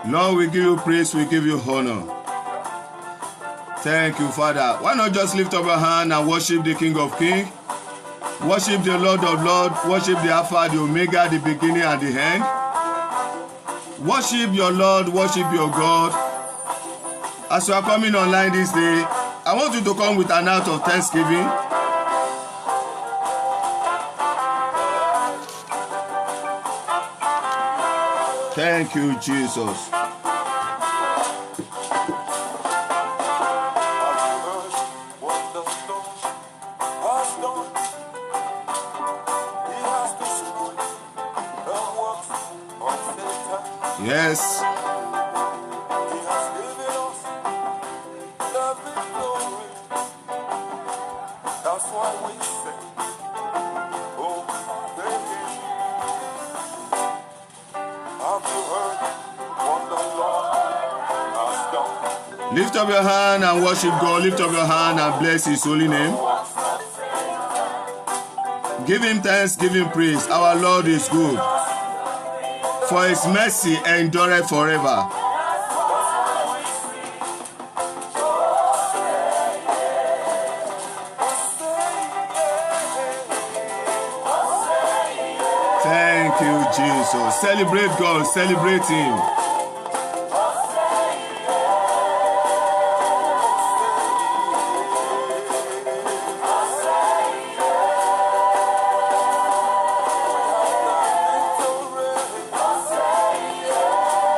Lord, we give you praise, we give you honor. Thank you, Father. Why not just lift up your hand and worship the King of Kings? Worship the Lord of Lords. Worship the Alpha, the Omega, the beginning and the end. Worship your Lord, worship your God. As you are coming online this day, I want you to come with an act of thanksgiving. Thank you, Jesus. Yes. That's why we say, oh, baby, have you heard what the Lord has done? Lift up your hand and worship God. Lift up your hand and bless His holy name. Give Him thanks, give Him praise. Our Lord is good, for His mercy endureth forever. Thank you, Jesus. Celebrate God, celebrate Him.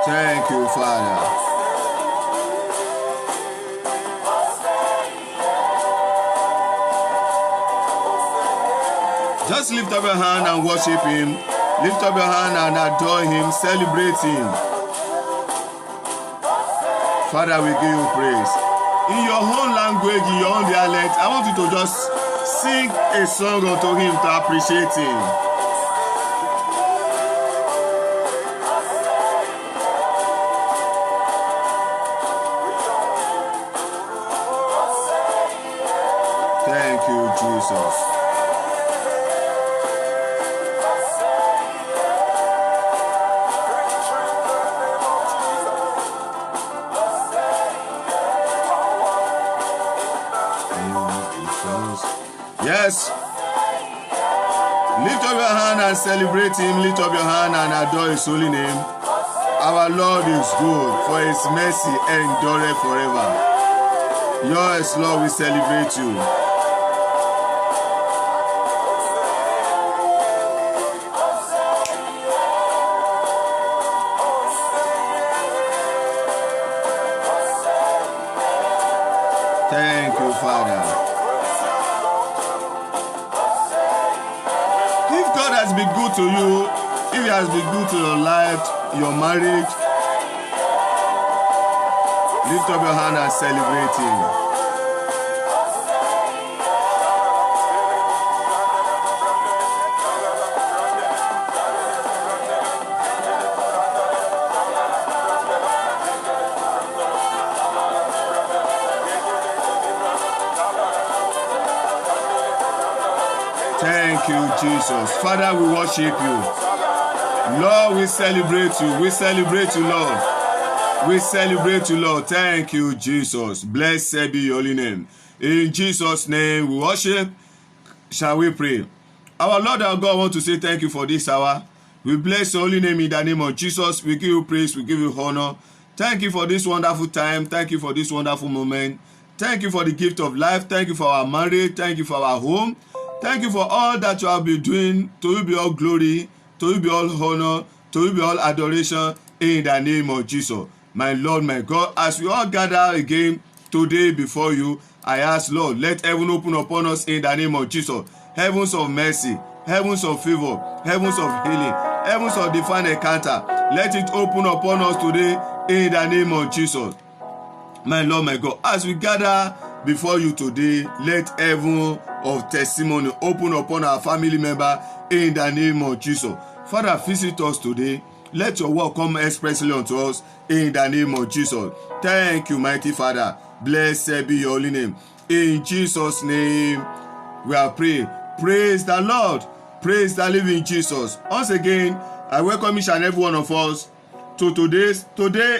Thank you, Father. Just lift up your hand and worship Him. Lift up your hand and adore Him. Celebrate Him. Father, we give you praise. In your own language, in your own dialect, I want you to just sing a song unto Him to appreciate Him. Thank you, Jesus. Yes. Lift up your hand and celebrate Him. Lift up your hand and adore His holy name. Our Lord is good, for His mercy endureth forever. Yes, Lord, we celebrate You. Thank you, Father. Has been good to you, if He has been good to your life, your marriage, lift up your hand and celebrate Him. Thank you, Jesus. Father, we worship You. Lord, we celebrate You. We celebrate You, Lord. We celebrate You, Lord. Thank you, Jesus. Blessed be Your holy name. In Jesus' name we worship. Shall we pray? Our Lord, our God, I want to say thank You for this hour. We bless Your holy name in the name of Jesus. We give You praise. We give You honor. Thank You for this wonderful time. Thank You for this wonderful moment. Thank You for the gift of life. Thank You for our marriage. Thank You for our home. Thank You for all that You have been doing. To You be all glory, to You be all honor, to You be all adoration in the name of Jesus. My Lord, my God, as we all gather again today before You, I ask, Lord, let heaven open upon us in the name of Jesus. Heavens of mercy, heavens of favor, heavens of healing, heavens of divine encounter. Let it open upon us today in the name of Jesus. My Lord, my God, as we gather before You today, let heaven of testimony open upon our family member in the name of Jesus. Father, visit us today. Let Your word come expressly unto us in the name of Jesus. Thank You, mighty Father. Blessed be Your holy name. In Jesus' name we are praying. Praise the Lord. Praise the living Jesus. Once again, I welcome each and every one of us So today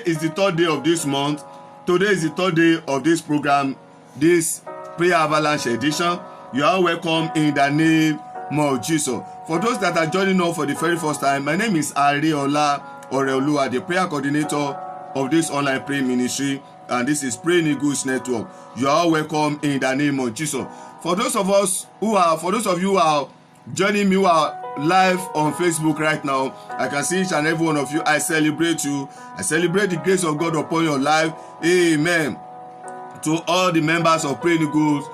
is the third day of this month. Today is the third day of this program, this Prayer Avalanche edition. You are welcome in the name of Jesus. For those that are joining us for the very first time, my name is Ariola Oreoluwa, the prayer coordinator of this online praying ministry, and this is Praying Eagles Network. You are welcome in the name of Jesus. For those of you who are joining me who are live on Facebook right now, I can see each and every one of you. I celebrate you. I celebrate the grace of God upon your life. Amen. To all the members of Praying Eagles,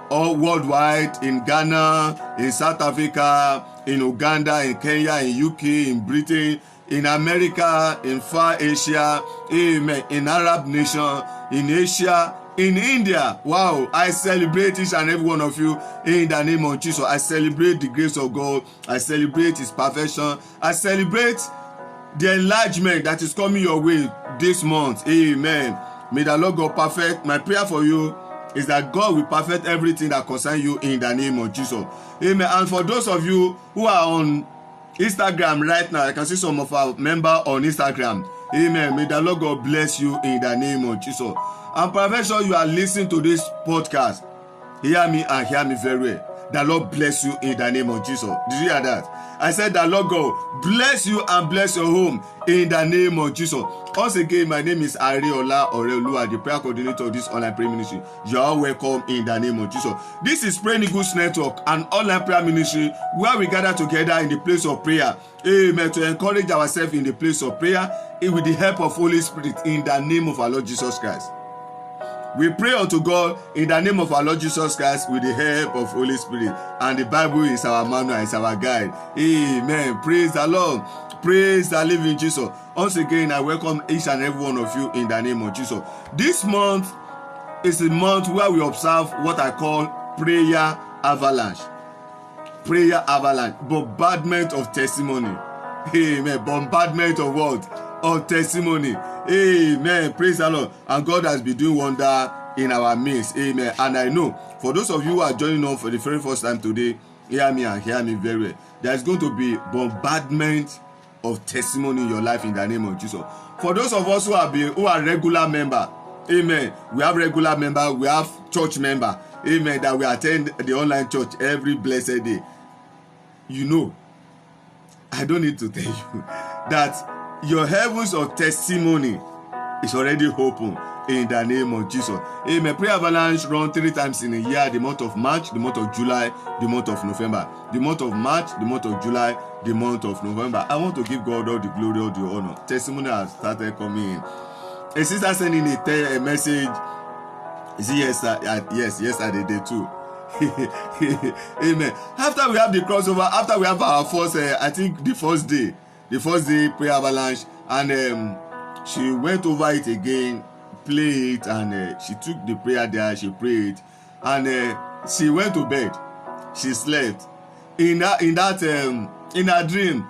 all worldwide, in Ghana, in South Africa, in Uganda, in Kenya, in UK, in Britain, in America, in Far Asia, amen, in Arab nation, in Asia, in India. Wow, I celebrate each and every one of you in the name of Jesus. I celebrate the grace of God. I celebrate His perfection. I celebrate the enlargement that is coming your way this month. Amen. May the Lord God perfect. My prayer for you is that God will perfect everything that concerns you in the name of Jesus. Amen. And for those of you who are on Instagram right now, I can see some of our members on Instagram. Amen. May the Lord God bless you in the name of Jesus. I'm pretty sure you are listening to this podcast. Hear me and hear me very well. The Lord bless you in the name of Jesus. Did you hear that? I said the Lord God bless you and bless your home in the name of Jesus. Once again, my name is Ariola Oreoluwa, the prayer coordinator of this online prayer ministry. You are welcome in the name of Jesus. This is Praying Eagles Network, an online prayer ministry where we gather together in the place of prayer. Amen. To encourage ourselves in the place of prayer with the help of Holy Spirit in the name of our Lord Jesus Christ. We pray unto God in the name of our Lord Jesus Christ with the help of Holy Spirit. And the Bible is our manual, is our guide. Amen. Praise the Lord. Praise the living Jesus. Once again, I welcome each and every one of you in the name of Jesus. This month is a month where we observe what I call prayer avalanche. Prayer avalanche. Bombardment of testimony. Amen. Bombardment of what? Of testimony. Amen. Praise the Lord. And God has been doing wonder in our midst. Amen. And I know for those of you who are joining on for the very first time today, hear me and hear me very well. There is going to be bombardment of testimony in your life in the name of Jesus. For those of us who are regular member, amen. We have regular member, we have church member, amen, that we attend the online church every blessed day. You know, I don't need to tell you that your heavens of testimony is already open in the name of Jesus. Amen. Prayer Avalanche run 3 times in a year: the month of March, the month of July, the month of November. The month of March, the month of July, the month of November. I want to give God all the glory, all the honor. Testimony has started coming in. A sister sending a message. Is it yesterday day too? Amen. After we have the crossover, after we have our first, I think the first day prayer avalanche, and she went over it again, played it, and she took the prayer there, she prayed, and she went to bed. She slept. In her dream,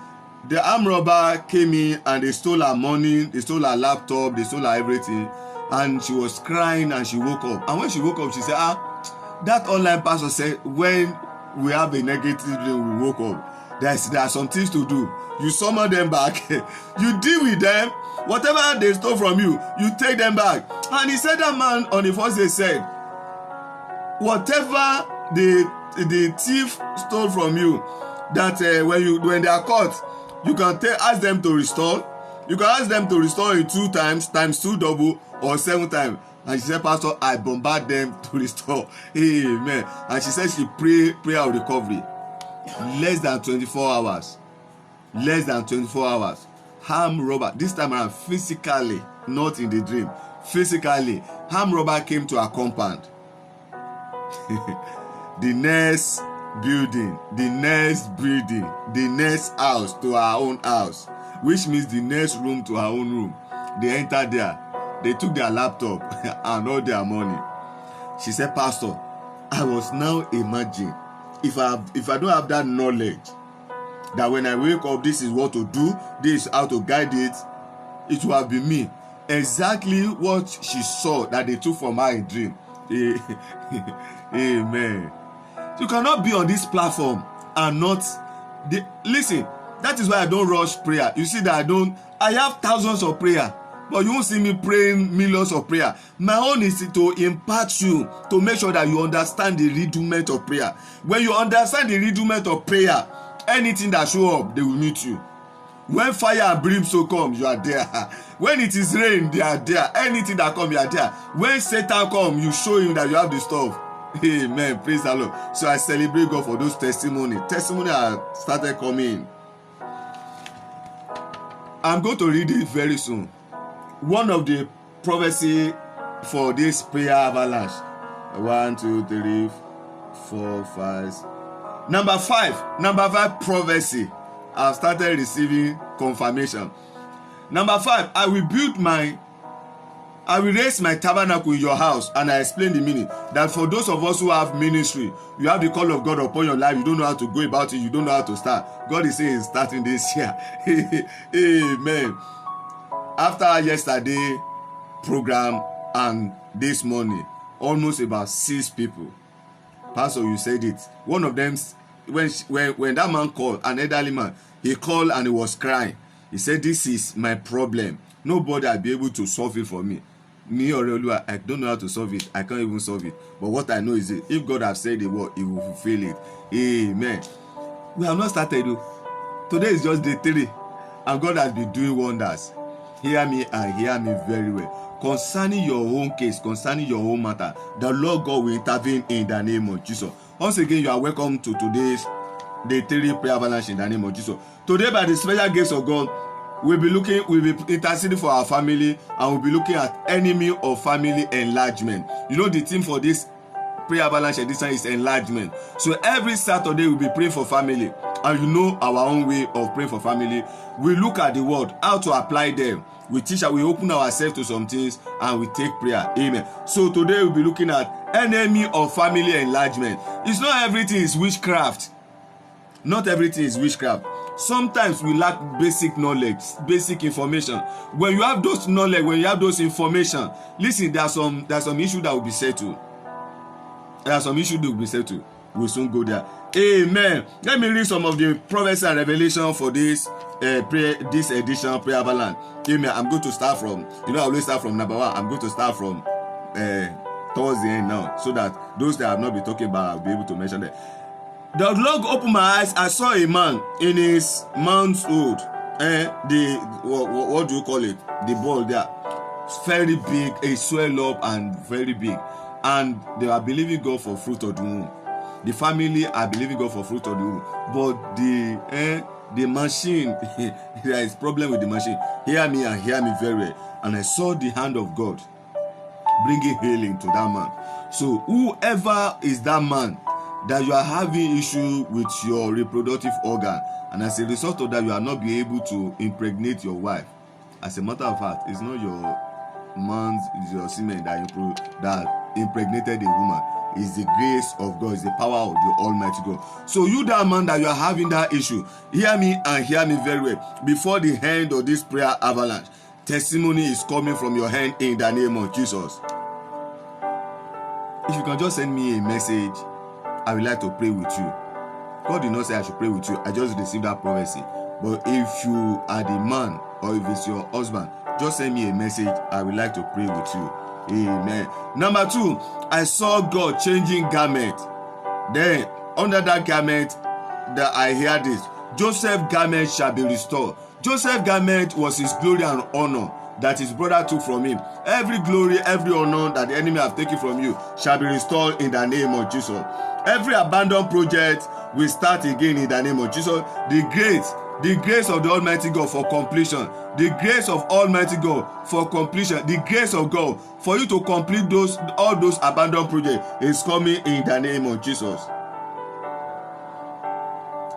the armed robber came in and they stole her money, they stole her laptop, they stole her everything, and she was crying and she woke up. And when she woke up, she said, that online pastor said when we have a negative dream, we woke up. There are some things to do. You summon them back. You deal with them. Whatever they stole from you, you take them back. And he said that man on the first day said, whatever the thief stole from you, that when they are caught, you can ask them to restore. You can ask them to restore it 2 times, times 2 double, or 7 times. And she said, Pastor, I bombard them to restore. Amen. And she said she pray prayer of recovery. Less than 24 hours. Less than 24 hours. Armed robber, this time around physically, not in the dream. Physically, armed robber came to her compound. The next building, the next house to her own house, which means the next room to her own room. They entered there. They took their laptop and all their money. She said, Pastor, I was now imagining if I don't have that knowledge that when I wake up, this is what to do, this is how to guide it, it will have been me. Exactly what she saw that they took from her in dream. Amen. You cannot be on this platform and not listen. That is why I don't rush prayer. You see that I have thousands of prayer, but you won't see me praying millions of prayer. My own is to impart you, to make sure that you understand the rudiment of prayer. When you understand the rudiment of prayer, anything that show up, they will meet you. When fire and brimstone come, you are there. When it is rain, they are there. Anything that come, you are there. When Satan come, you show him that you have the stuff. Amen. Praise the Lord. So I celebrate God for those testimonies. Testimony have started coming. I'm going to read it very soon. One of the prophecy for this prayer avalanche. 1, 2, 3, 4, 5. Number five prophecy. I've started receiving confirmation. Number 5, I will raise my tabernacle in your house. And I explain the meaning. That for those of us who have ministry, you have the call of God upon your life. You don't know how to go about it. You don't know how to start. God is saying starting this year. Amen. After yesterday program and this morning, almost about 6 people. Pastor, you said it. One of them, when that man called, an elderly man, he called and he was crying. He said, this is my problem. Nobody will be able to solve it for me. Me or Olua, I don't know how to solve it. I can't even solve it. But what I know is that if God has said the word, he will fulfill it. Amen. We have not started. Today is just day 3. And God has been doing wonders. Hear me and hear me very well. Concerning your own case, concerning your own matter, the Lord God will intervene in the name of Jesus. Once again, you are welcome to today's day 3 prayer avalanche in the name of Jesus. Today, by the special grace of God, we'll be interceding for our family, and we'll be looking at enemy of family enlargement. You know, the theme for this prayer avalanche edition is enlargement. So every Saturday we'll be praying for family, and you know our own way of praying for family. We look at the word, how to apply them. We teach, we open ourselves to some things, and we take prayer. Amen. So today we'll be looking at enemy of family enlargement. It's not everything is witchcraft. Not everything is witchcraft. Sometimes we lack basic knowledge, basic information. When you have those knowledge, when you have those information, listen, there are some issue that will be settled. There are some issues that will be settled. We'll soon go there. Amen. Let me read some of the prophecy and revelation for this this edition prayer avalanche. Amen. I'm going to start from, I always start from number 1. I'm going to start from towards the end now, so that those that I have not been talking about, I'll be able to mention them. The Lord opened my eyes. I saw a man in his manhood. What do you call it? The ball there. It's very big. It swell up and very big. And they are believing God for fruit of the womb. The family are believing God for fruit of the womb. But the machine, there is problem with the machine. Hear me and hear me very well. And I saw the hand of God bringing healing to that man. So whoever is that man that you are having issue with your reproductive organ, and as a result of that you are not be able to impregnate your wife. As a matter of fact, it's not your man's, it's your semen that impregnated a woman. It's the grace of God, it's the power of the Almighty God. So you, that man that you are having that issue, hear me and hear me very well. Before the end of this prayer avalanche, testimony is coming from your hand in the name of Jesus. If you can just send me a message, I would like to pray with you. God did not say I should pray with you. I just received that prophecy. But if you are the man, or if it's your husband, just send me a message. I would like to pray with you. Amen. Number 2, I saw God changing garment. Then under that garment, that I hear this: Joseph's garment shall be restored. Joseph's garment was his glory and honor that his brother took from him. Every glory, every honor that the enemy have taken from you shall be restored in the name of Jesus. Every abandoned project will start again in the name of Jesus. The grace of the Almighty God for completion. The grace of Almighty God for completion. The grace of God for you to complete all those abandoned projects is coming in the name of Jesus.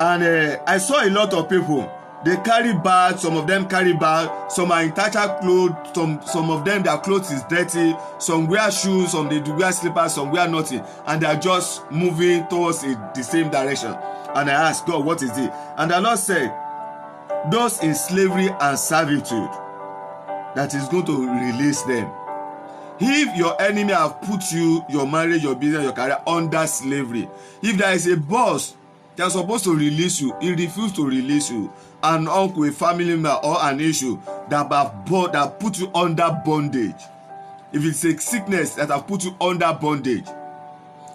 And I saw a lot of people. They carry bags, some of them carry bags, some are in tattered clothes, some of them their clothes is dirty, some wear shoes, some they wear slippers, some wear nothing, and they are just moving towards the same direction. And I asked God, what is it? And the Lord said, those in slavery and servitude, that is going to release them. If your enemy have put you, your marriage, your business, your career under slavery, if there is a boss They are supposed to release you. He refused to release you. An uncle, a family member, or an issue that put you under bondage. If it's a sickness that has put you under bondage,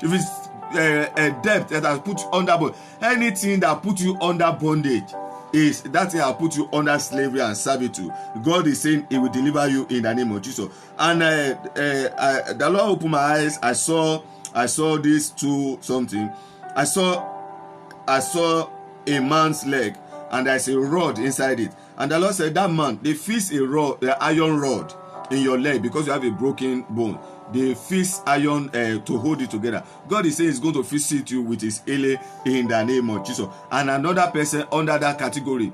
if it's a debt that has put you under bondage, anything that put you under bondage is that thing will put you under slavery and servitude. God is saying He will deliver you in the name of Jesus. And the Lord opened my eyes. I saw this to something. I saw a man's leg, and there's a rod inside it. And the Lord said, that man, they fix a rod, the iron rod in your leg because you have a broken bone. They fix iron to hold it together. God is saying He's going to visit you with His healing in the name of Jesus. And another person under that category,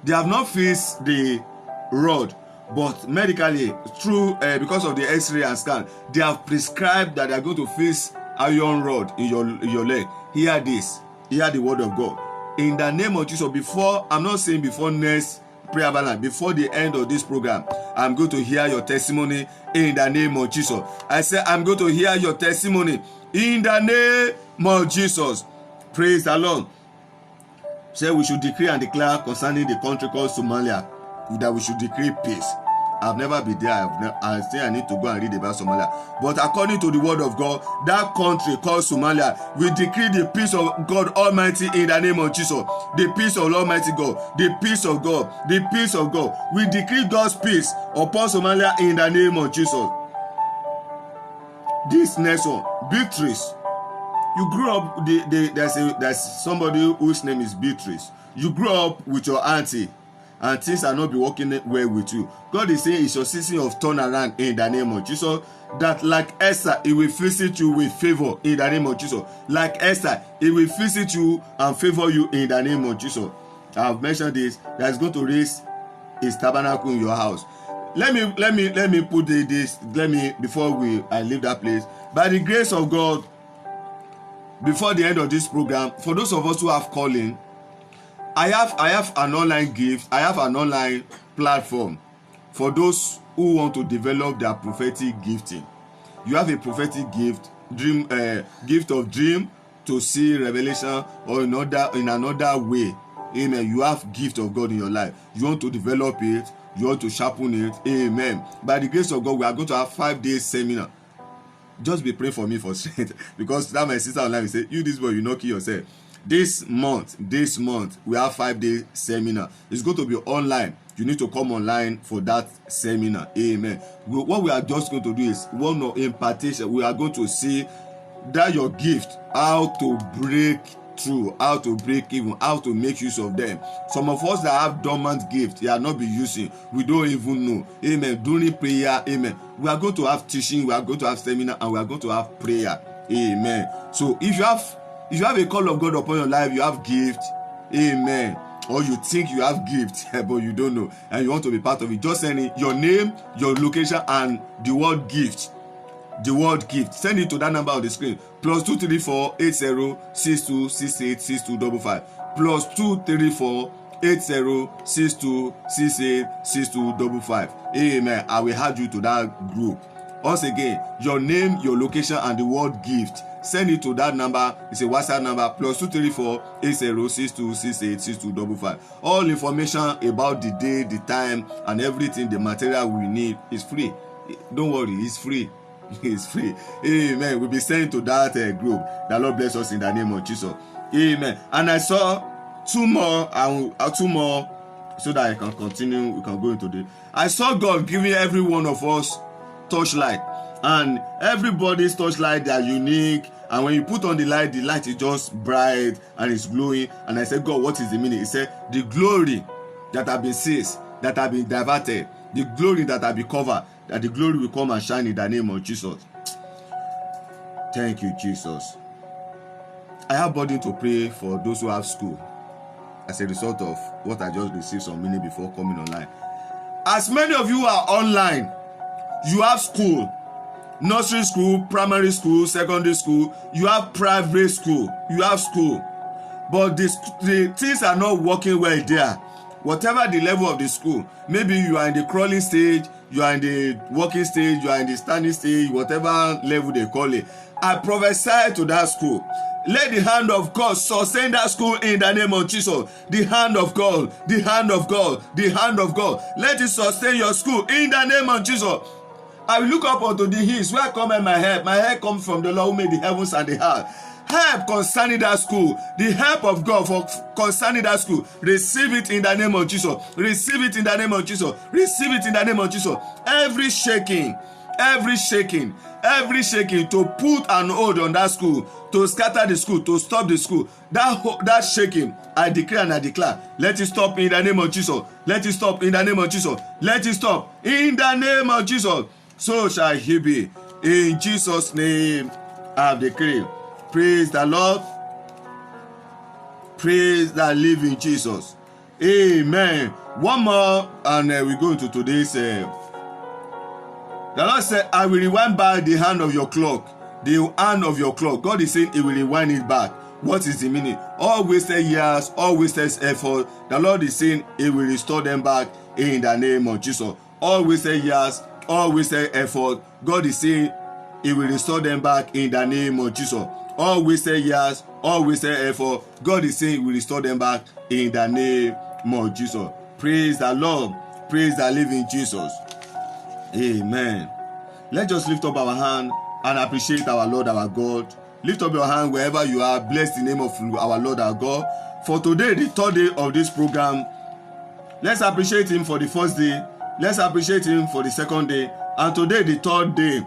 they have not fixed the rod, but medically, through because of the X-ray and scan, they have prescribed that they are going to fix iron rod in your leg. Hear this. Hear the word of God. In the name of Jesus, I'm not saying before next prayer balance, before the end of this program, I'm going to hear your testimony in the name of Jesus. I say I'm going to hear your testimony in the name of Jesus. Praise the Lord. Say we should decree and declare concerning the country called Somalia that we should decree peace. I've never been there. I say I need to go and read about Somalia. But according to the word of God, that country called Somalia, we decree the peace of God Almighty in the name of Jesus. The peace of Almighty God. The peace of God. The peace of God. We decree God's peace upon Somalia in the name of Jesus. This next one, Beatrice. You grew up, there's somebody whose name is Beatrice. You grew up with your auntie, and things are not be working well with you. God is saying it's your season of turnaround in the name of Jesus. That like Esther, He will visit you with favor in the name of Jesus. Like Esther, He will visit you and favor you in the name of Jesus. I have mentioned this. That is going to raise His tabernacle in your house. Let me put this. Before I leave that place. By the grace of God, before the end of this program, for those of us who have calling, I have an online gift. I have an online platform for those who want to develop their prophetic gifting. You have a prophetic gift, gift of dream to see revelation, or in another way. Amen. You have gift of God in your life. You want to develop it. You want to sharpen it. Amen. By the grace of God, we are going to have 5-day seminar. Just be praying for me for strength, because that my sister online will say, you this boy, you not kill yourself. This month we have 5-day seminar. It's going to be online. You need to come online for that seminar. Amen. What we are just going to do is one of impartation. We are going to see that your gift, how to break through, how to break even, how to make use of them. Some of us that have dormant gifts, they are not be using. We don't even know. Amen. During prayer, amen. We are going to have teaching. We are going to have seminar, and we are going to have prayer. Amen. So if you have a call of God upon your life, you have gift, amen, or you think you have gift but you don't know and you want to be part of it, just send in your name, your location, and the word gift. Send it to that number on the screen, +234 8062 68 6255, +234 8062 68 6255. Amen. I will add you to that group. Once again, your name, your location, and the word gift. Send it to that number. It's a WhatsApp number, +234 8062 68 6255. All information about the day, the time, and everything, the material we need is free. Don't worry, it's free. It's free. Amen. We'll be sent to that group. The Lord bless us in the name of Jesus. Amen. And I saw two more so that I can continue. We can go into the. I saw God giving every one of us torchlight, and everybody's torchlight, they are unique, and when you put on the light is just bright and it's glowing. And I said, God, what is the meaning? He said, the glory that have been seized, that have been diverted, the glory that have been covered, that the glory will come and shine in the name of Jesus. Thank you, Jesus. I have burden to pray for those who have school as a result of what I just received some minutes before coming online. As many of you are online, you have school, nursery school, primary school, secondary school, you have private school, you have school, but the things are not working well there. Whatever the level of the school, maybe you are in the crawling stage, you are in the walking stage, you are in the standing stage, whatever level they call it. I prophesy to that school. Let the hand of God sustain that school in the name of Jesus. The hand of God, the hand of God, the hand of God. Let it sustain your school in the name of Jesus. I will look up unto the hills. Where cometh my help? My help comes from the Lord who made the heavens and the earth. Help concerning that school. The help of God for concerning that school. Receive it in the name of Jesus. Receive it in the name of Jesus. Receive it in the name of Jesus. Every shaking to put an hold on that school, to scatter the school, to stop the school, that shaking, I declare and I declare, let it stop in the name of Jesus. Let it stop in the name of Jesus. Let it stop in the name of Jesus. So shall he be. In Jesus' name I have declared. Praise the Lord. Praise the living Jesus. Amen. One more and we go into today's the Lord said, I will rewind back the hand of your clock. The hand of your clock. God is saying he will rewind it back. What is the meaning? All wasted years, all wasted effort. The Lord is saying he will restore them back in the name of Jesus. All wasted years, all wasted effort. God is saying he will restore them back in the name of Jesus. All wasted years, all wasted effort. God is saying he will restore them back in the name of Jesus. Praise the Lord. Praise the living Jesus. Amen. Let's just lift up our hand and appreciate our Lord, our God. Lift up your hand wherever you are. Bless the name of our Lord, our God. For today, the third day of this program, let's appreciate him for the first day. Let's appreciate him for the second day. And today, the third day,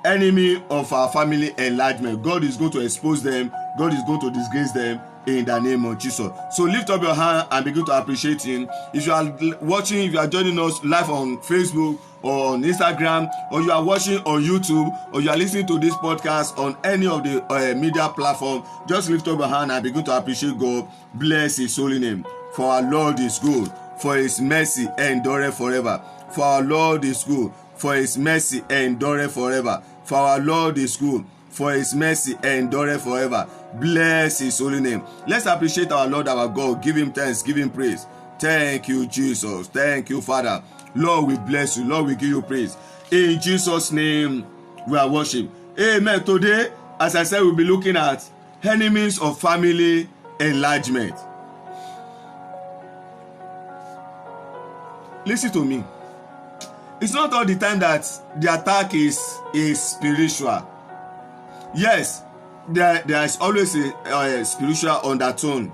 enemy of our family enlargement. God is going to expose them. God is going to disgrace them in the name of Jesus. So lift up your hand and begin to appreciate him. If you are watching, if you are joining us live on Facebook or on Instagram, or you are watching on YouTube, or you are listening to this podcast on any of the media platform, just lift up your hand and begin to appreciate God. Bless his holy name. For our Lord is good, for his mercy endureth forever. For our Lord is good, for his mercy endureth forever. For our Lord is good, for his mercy endureth forever. Bless his holy name. Let's appreciate our Lord, our God. Give him thanks, give him praise. Thank you, Jesus. Thank you, Father. Lord, we bless you. Lord, we give you praise. In Jesus' name, we are worshiping. Amen. Today, as I said, we'll be looking at enemies of family enlargement. Listen to me. It's not all the time that the attack is spiritual. Yes, there is always a spiritual undertone.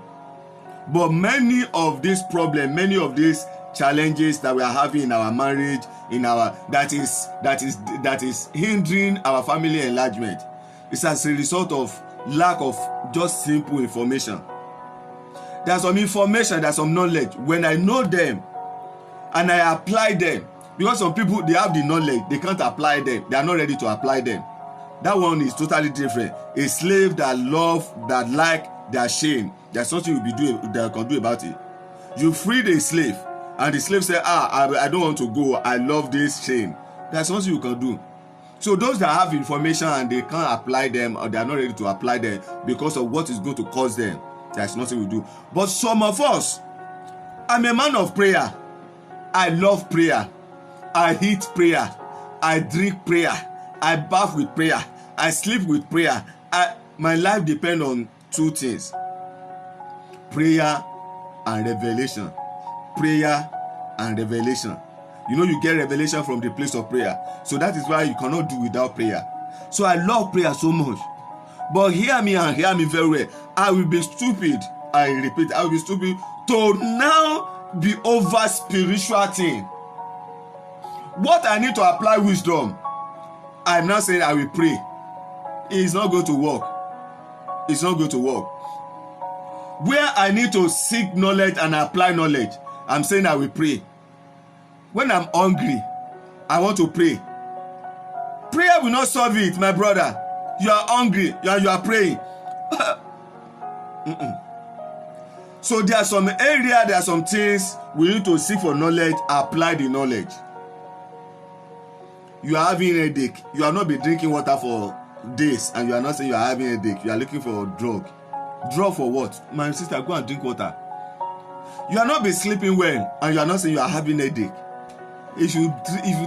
But many of these problems, many of these challenges that we are having in our marriage, that is hindering our family enlargement, is as a result of lack of just simple information. There's some information, there's some knowledge. When I know them and I apply them, because some people, they have the knowledge, they can't apply them, they are not ready to apply them. That one is totally different. A slave that love, that like their shame, there's something they can do about it. You freed a slave, and the slave said, I don't want to go, I love this shame. There's something you can do. So those that have information and they can't apply them, or they are not ready to apply them because of what is going to cause them, there's nothing we do. But some of us, I'm a man of prayer. I love prayer. I eat prayer. I drink prayer. I bath with prayer. I sleep with prayer. My life depends on two things: prayer and revelation. Prayer and revelation. You know, you get revelation from the place of prayer. So that is why you cannot do without prayer. So I love prayer so much. But hear me and hear me very well. I will be stupid. I repeat, I will be stupid to now be over spiritual thing. What I need to apply wisdom, I'm not saying I will pray. It's not going to work. It's not going to work. Where I need to seek knowledge and apply knowledge, I'm saying I will pray. When I'm hungry, I want to pray. Prayer will not solve it, my brother. You are hungry and you are praying. So there are some areas, there are some things we need to seek for knowledge, apply the knowledge. You are having a headache. You are not be drinking water for days and you are not saying you are having a headache. You are looking for a drug. Drug for what? My sister, go and drink water. You are not be sleeping well and you are not saying you are having a headache. If you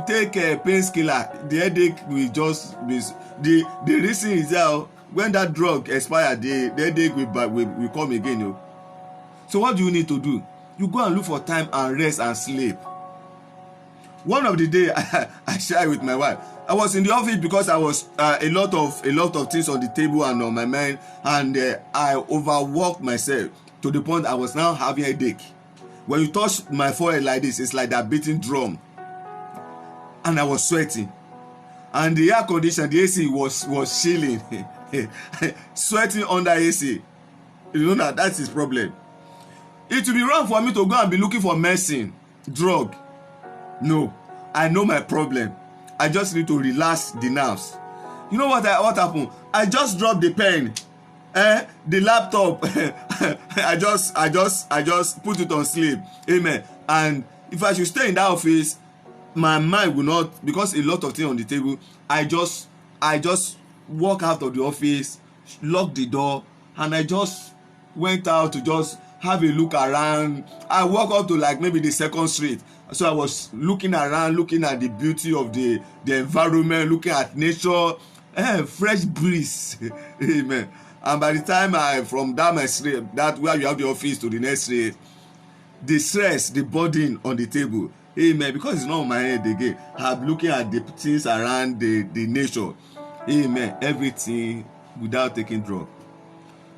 take a painkiller, the headache will just be the reason is that when that drug expire, the headache will come again. Oh. So what do you need to do? You go and look for time and rest and sleep. One of the day I shared with my wife. I was in the office because I was a lot of things on the table and on my mind, and I overworked myself to the point I was now having a headache. When you touch my forehead like this, it's like that beating drum, and I was sweating, and the air conditioner, the AC was chilling, sweating under AC. You know that's his problem. It will be wrong for me to go and be looking for medicine, drug. No, I know my problem. I just need to relax the nerves. You know what happened? I just dropped the pen, the laptop. I just put it on sleep. Amen. And if I should stay in that office, my mind will not, because a lot of things on the table. I just walk out of the office, lock the door, and I just went out to just have a look around. I walk up to like maybe the 2nd street. So I was looking around, looking at the beauty of the environment, looking at nature, fresh breeze. Amen. And by the time from that my street, that where you have the office to the next street, the stress, the burden on the table. Amen. Because it's not on my head again. I'm looking at the things around the nature. Amen. Everything without taking drug.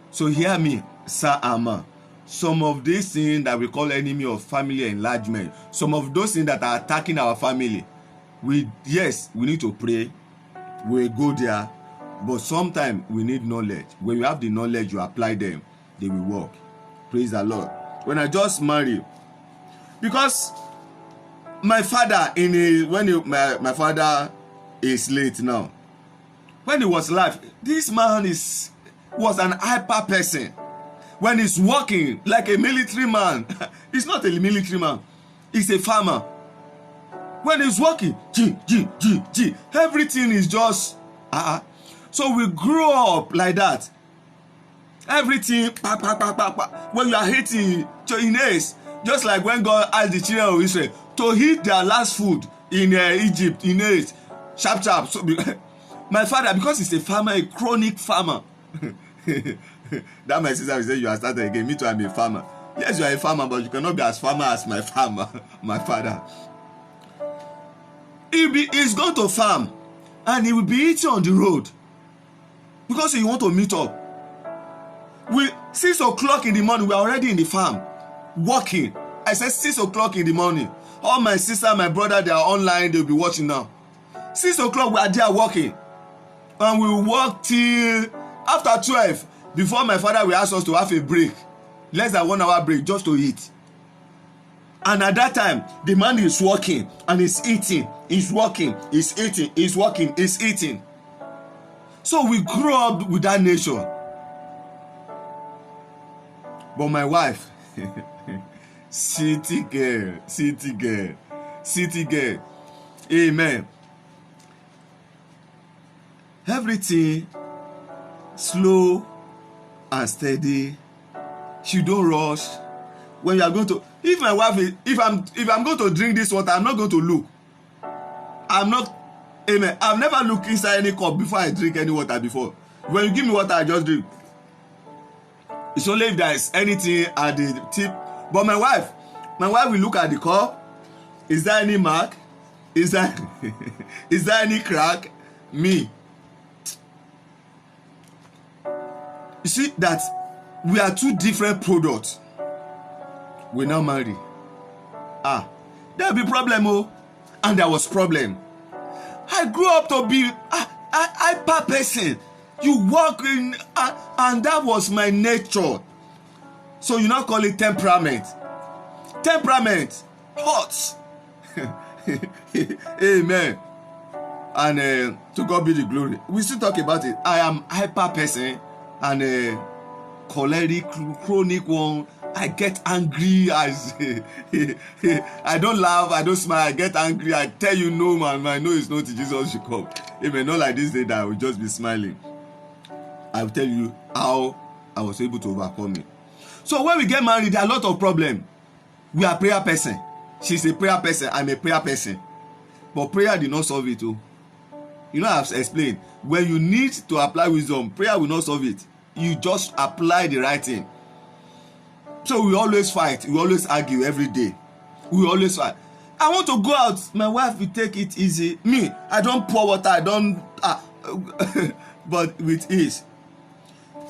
So hear me, sir and ma. Some of these things that we call enemy of family enlargement, some of those things that are attacking our family, we need to pray, we go there, but sometimes we need knowledge. When you have the knowledge, you apply them, they will work. Praise the Lord. When I just married, because my father my father is late now. When he was alive, this man was an hyper person. When he's working like a military man, he's not a military man, he's a farmer. When he's working, everything is just So we grew up like that. Everything, when you are hitting Chinese, just like when God asked the children of Israel to eat their last food in Egypt, in it, sharp. So my father, because he's a farmer, a chronic farmer. That my sister will say, you are starting again. Me too, I'm a farmer. Yes, you are a farmer, but you cannot be as farmer as my farmer, my father. He's going to farm, and he will be eating on the road because he want to meet up. 6 o'clock in the morning, we are already in the farm, working. I said 6 o'clock in the morning. All my sister, my brother, they are online. They'll be watching now. 6 o'clock, we are there working, and we will work till after 12. Before my father will ask us to have a break, less than 1 hour break, just to eat. And at that time, the man is working and is eating, is working, is eating, is working, is eating. So we grew up with that nature. But my wife, city girl. Amen. Everything slow and steady. She don't rush. When you are going to, if my wife, if I'm going to drink this water, I'm not going to look. I'm not. Amen. I've never looked inside any cup before I drink any water before. When you give me water, I just drink. It's only if there is anything at the tip. But my wife will look at the cup. Is there any mark? Is there any crack? Me. You see that we are two different products. We now marry. There will be problem, and there was problem. I grew up to be a hyper person. You walk in, and that was my nature. So you now call it temperament. Temperament, hot. Amen. And to God be the glory. We still talk about it. I am hyper person and a choleric, chronic one. I get angry as I don't laugh, I don't smile, I get angry. I tell you no, man, I know it's not Jesus should come. Amen. Not like this day that I will just be smiling. I will tell you how I was able to overcome it. So when we get married, there are a lot of problems. We are prayer person. She's a prayer person. I'm a prayer person. But prayer did not solve it too. You know, I've explained, when you need to apply wisdom, prayer will not solve it. You just apply the right thing. So we always fight, we always argue every day. We always fight. I want to go out, my wife will take it easy. Me, I don't pour water, I don't but with ease.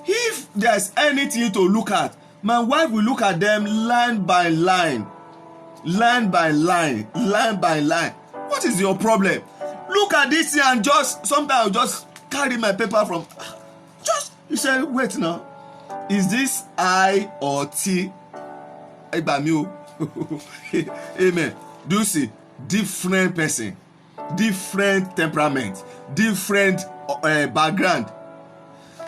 If there's anything to look at, my wife will look at them line by line. Line by line, line by line. What is your problem? Look at this thing and just, sometimes I'll just carry my paper from, you say, wait now, is this I or T? Amen. Do you see? Different person, different temperament, different background.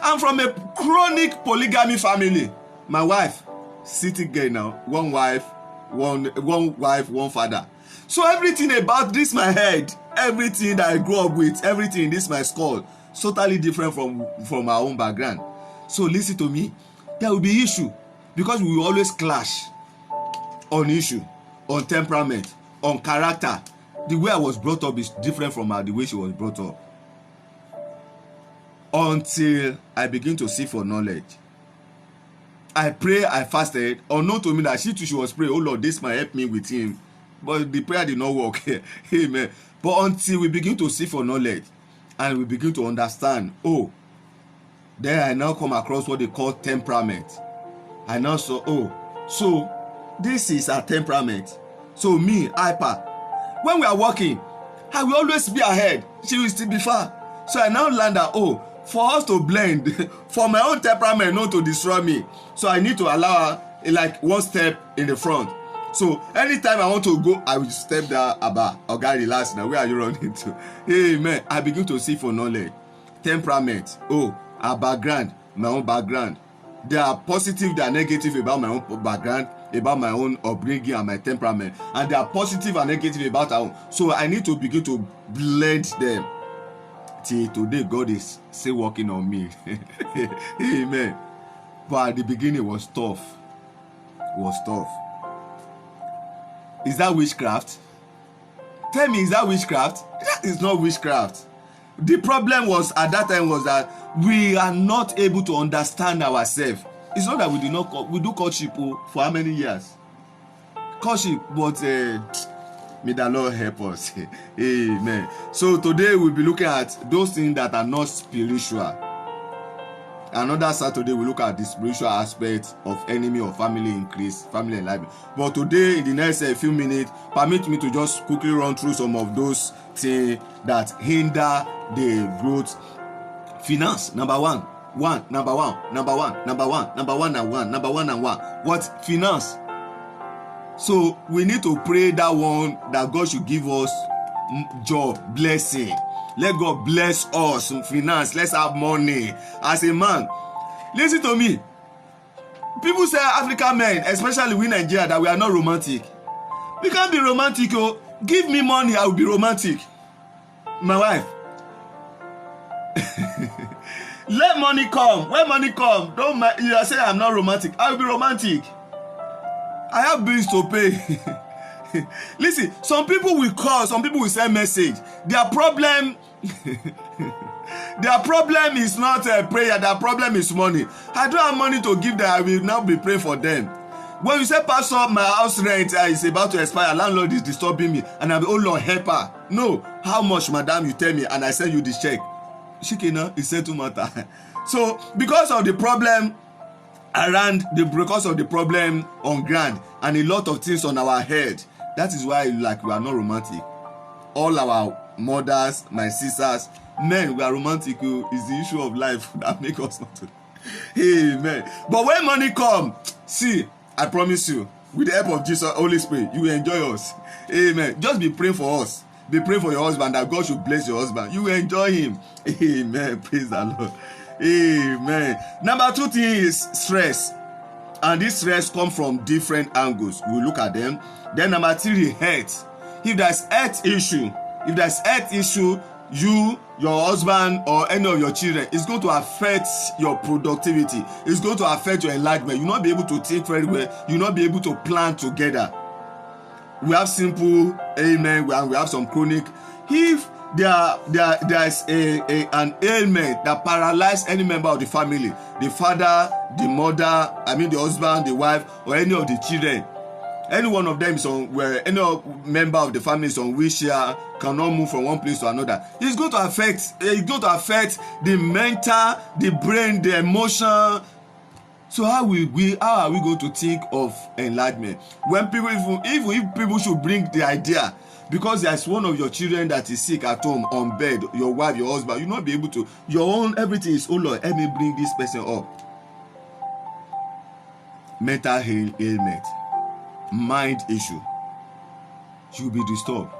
I'm from a chronic polygamy family. My wife, city girl now, one wife, one father. So everything about this my head, everything that I grew up with, everything in this my skull, totally different from our own background. So listen to me, there will be issue because we will always clash on issue, on temperament, on character. The way I was brought up is different from the way she was brought up. Until I begin to seek for knowledge. I pray, I fasted, unknown to me that she too, she was praying, oh Lord, this might help me with him. But the prayer did not work. Amen. But until we begin to seek for knowledge and we begin to understand, oh, then I now come across what they call temperament. I now saw, oh, so this is a temperament. So me, hyper. When we are walking, I will always be ahead. She will still be far. So I now learn that, oh, for us to blend, for my own temperament not to destroy me, so I need to allow her like one step in the front. So anytime I want to go, I will step there, Abba, okay, relax now, where are you running to? Amen. I begin to seek for knowledge. Temperament, oh, our background, my own background. There are positive, there are negative about my own background, about my own upbringing and my temperament. And there are positive and negative about our own. So I need to begin to blend them. Till today, God is still working on me. Amen. But at the beginning, it was tough. It was tough. Is that witchcraft? Tell me, is that witchcraft? That is not witchcraft. The problem was at that time was that we are not able to understand ourselves. It's not that we do courtship for how many years? Courtship, but may the Lord help us. Amen. So today we'll be looking at those things that are not spiritual. Another Saturday we look at the spiritual aspect of enemy or family increase, family enlightenment. But today, in the next few minutes, permit me to just quickly run through some of those things that hinder the growth. Finance, number one. What? Finance. So we need to pray that one, that God should give us job, blessing. Let God bless us in finance. Let's have money. As a man, listen to me. People say African men, especially we Nigeria, that we are not romantic. We can't be romantic. Oh, give me money, I will be romantic. My wife. Let money come. When money come, don't you say I'm not romantic. I will be romantic. I have bills to pay. Listen, some people will call, some people will send message. Their problem is not prayer, their problem is money. I don't have money to give them, I will now be praying for them. When you say, Pastor, my house rent is about to expire, landlord is disturbing me, and I'm, oh Lord, help her. No, how much, madam, you tell me, and I send you this check. Shikina, it's settled matter. So, because of the problem because of the problem on ground, and a lot of things on our head, that is why like we are not romantic. All our mothers, my sisters, men, we are romantic. It's the issue of life that make us not to. Amen. But when money come, see, I promise you, with the help of Jesus, Holy Spirit, you will enjoy us. Amen. Just be praying for us. Be praying for your husband, that God should bless your husband. You will enjoy him. Amen. Praise the Lord. Amen. Number 2 thing is stress. And this stress comes from different angles. We'll look at them. Then number 3, health. If there's health issue, you, your husband, or any of your children, it's going to affect your productivity. It's going to affect your enlightenment. You'll not be able to think very well. You'll not be able to plan together. We have simple, amen, we have some chronic. If there's an ailment that paralyzes any member of the family, the father, the mother, the husband, the wife, or any of the children. Any one of them is on where any member of the family is on wheelchair, cannot move from one place to another. It's going to affect the mental, the brain, the emotion. So how are we going to think of enlargement when people, if people should bring the idea, because there's one of your children that is sick at home on bed, your wife, your husband, you'll not be able to, your own everything is, oh Lord, help me bring this person up. Mental ailment, mind issue, you will be disturbed.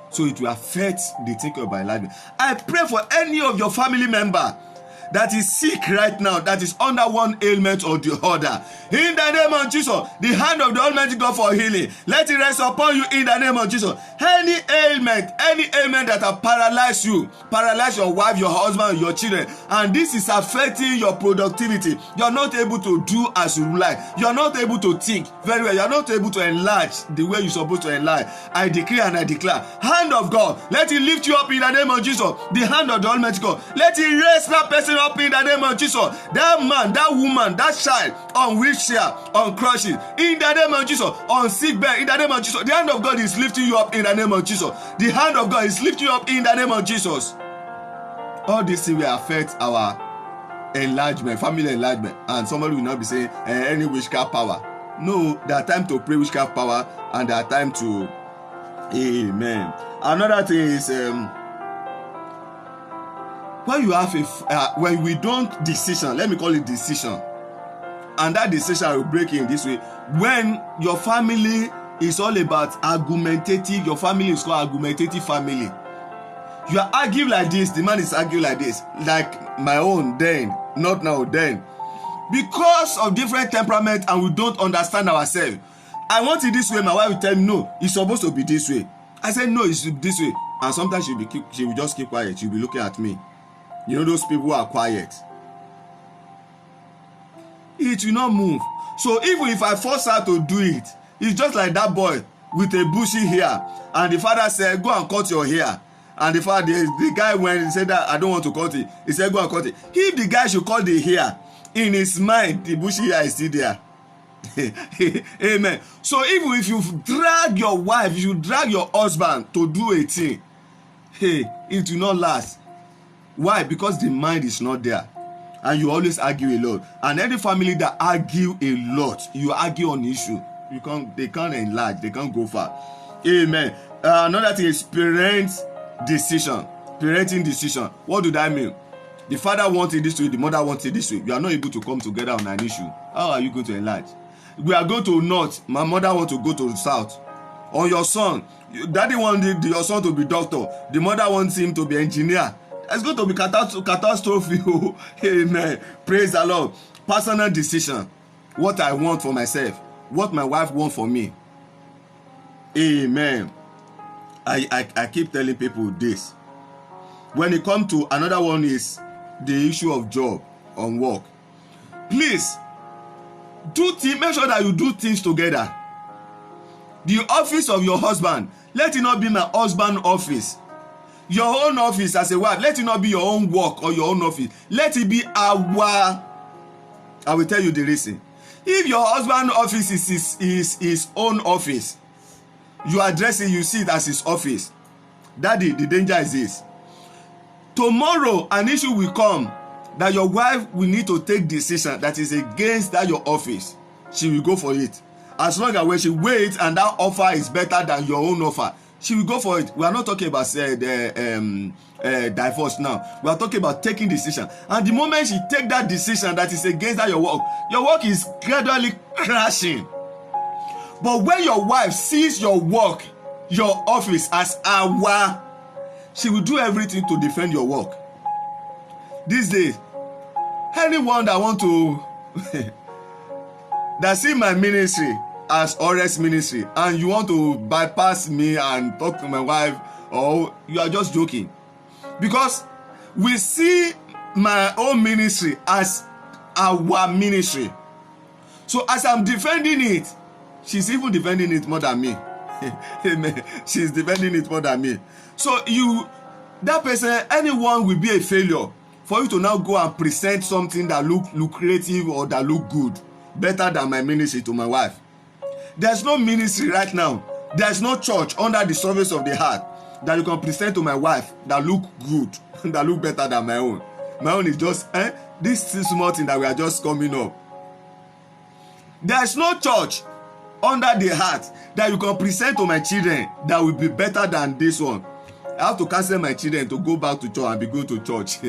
So it will affect the thinking about enlargement. I pray for any of your family member that is sick right now, that is under one ailment or the other. In the name of Jesus, the hand of the Almighty God for healing, let it rest upon you in the name of Jesus. Any ailment that have paralyzed you, paralyze your wife, your husband, your children, and this is affecting your productivity. You're not able to do as you like. You're not able to think very well. You're not able to enlarge the way you're supposed to enlarge. I decree and I declare, hand of God, let it lift you up in the name of Jesus. The hand of the Almighty God, let it raise that person up in the name of Jesus. That man, that woman, that child on wheelchair, on crutches, in the name of Jesus, on sick bed, in the name of Jesus. The hand of God is lifting you up in the name of Jesus. The hand of God is lifting you up in the name of Jesus. All this will affect our enlargement, family enlargement, and somebody will not be saying any witchcraft power. No, there are time to pray witchcraft power, and there are time to, amen. Another thing is when you have when we don't decision, let me call it decision, and that decision will break in this way. When your family is all about argumentative, your family is called argumentative family. You are arguing like this, the man is arguing like this, like my own then, not now then. Because of different temperament and we don't understand ourselves. I want it this way, my wife will tell me, no, it's supposed to be this way. I said, no, it's this way. And sometimes she will just keep quiet. She'll be looking at me. You know those people who are quiet. It will not move. So even if I force her to do it, it's just like that boy with a bushy hair. And the father said, go and cut your hair. And the father, the guy went and said that I don't want to cut it. He said, go and cut it. If the guy should cut the hair, in his mind, the bushy hair is still there. Amen. So even if you drag your wife, you drag your husband to do a thing, it will not last. Why? Because the mind is not there. And you always argue a lot. And any family that argue a lot, you argue on issue. They can't enlarge. They can't go far. Amen. Another thing is parenting decision. What do that mean? The father wants it this way, the mother wants it this way. You are not able to come together on an issue. How are you going to enlarge? We are going to north. My mother wants to go to the south. On your son, daddy wants your son to be doctor. The mother wants him to be engineer. It's going to be catastrophe. Amen. Praise the Lord. Personal decision. What I want for myself. What my wife wants for me. Amen. I keep telling people this. When it comes to another one is the issue of job on work. Please, make sure that you do things together. The office of your husband, let it not be my husband's office. Your own office as a wife, let it not be your own work or your own office. Let it be our. I will tell you the reason. If your husband's office is his own office, you address it, you see it as his office. Daddy, the danger is this. Tomorrow, an issue will come that your wife will need to take decision that is against that your office. She will go for it. As long as when she waits and that offer is better than your own offer, she will go for it. We are not talking about divorce now. We are talking about taking decision. And the moment she take that decision that is against that your work is gradually crashing. But when your wife sees your work, your office as our, she will do everything to defend your work. These days, anyone that want to that see my ministry as Ores ministry and you want to bypass me and talk to my wife, or you are just joking, because we see my own ministry as our ministry. So as I'm defending it, she's even defending it more than me. Amen. She's defending it more than me. So that person, anyone will be a failure for you to now go and present something that look lucrative or that look good, better than my ministry to my wife. There's no ministry right now. There's no church under the surface of the heart that you can present to my wife that look good, that look better than my own. My own is just this small thing that we are just coming up. There's no church under the heart that you can present to my children that will be better than this one. I have to cancel my children to go back to church and be going to church.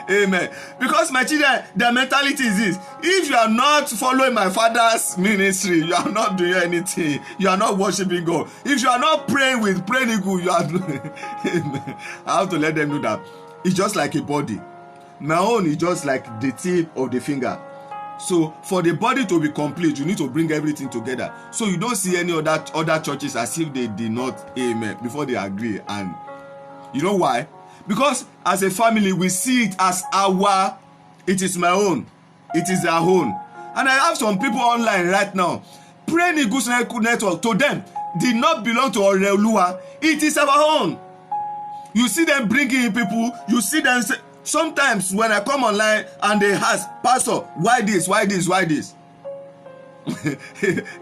Amen. Because my children, their mentality is this: if you are not following my father's ministry, you are not doing anything. You are not worshiping God. If you are not praying with praying eagle, you are doing. Amen. I have to let them know that it's just like a body. My own is just like the tip of the finger. So for the body to be complete, you need to bring everything together. So you don't see any other churches as if they did not amen before they agree. And you know why? Because as a family, we see it as our, it is my own, it is their own. And I have some people online right now, Praying Eagles Network, to them did not belong to Oreoluwa. It is our own. You see them bringing in people, you see them say, sometimes when I come online and they ask, Pastor, why this?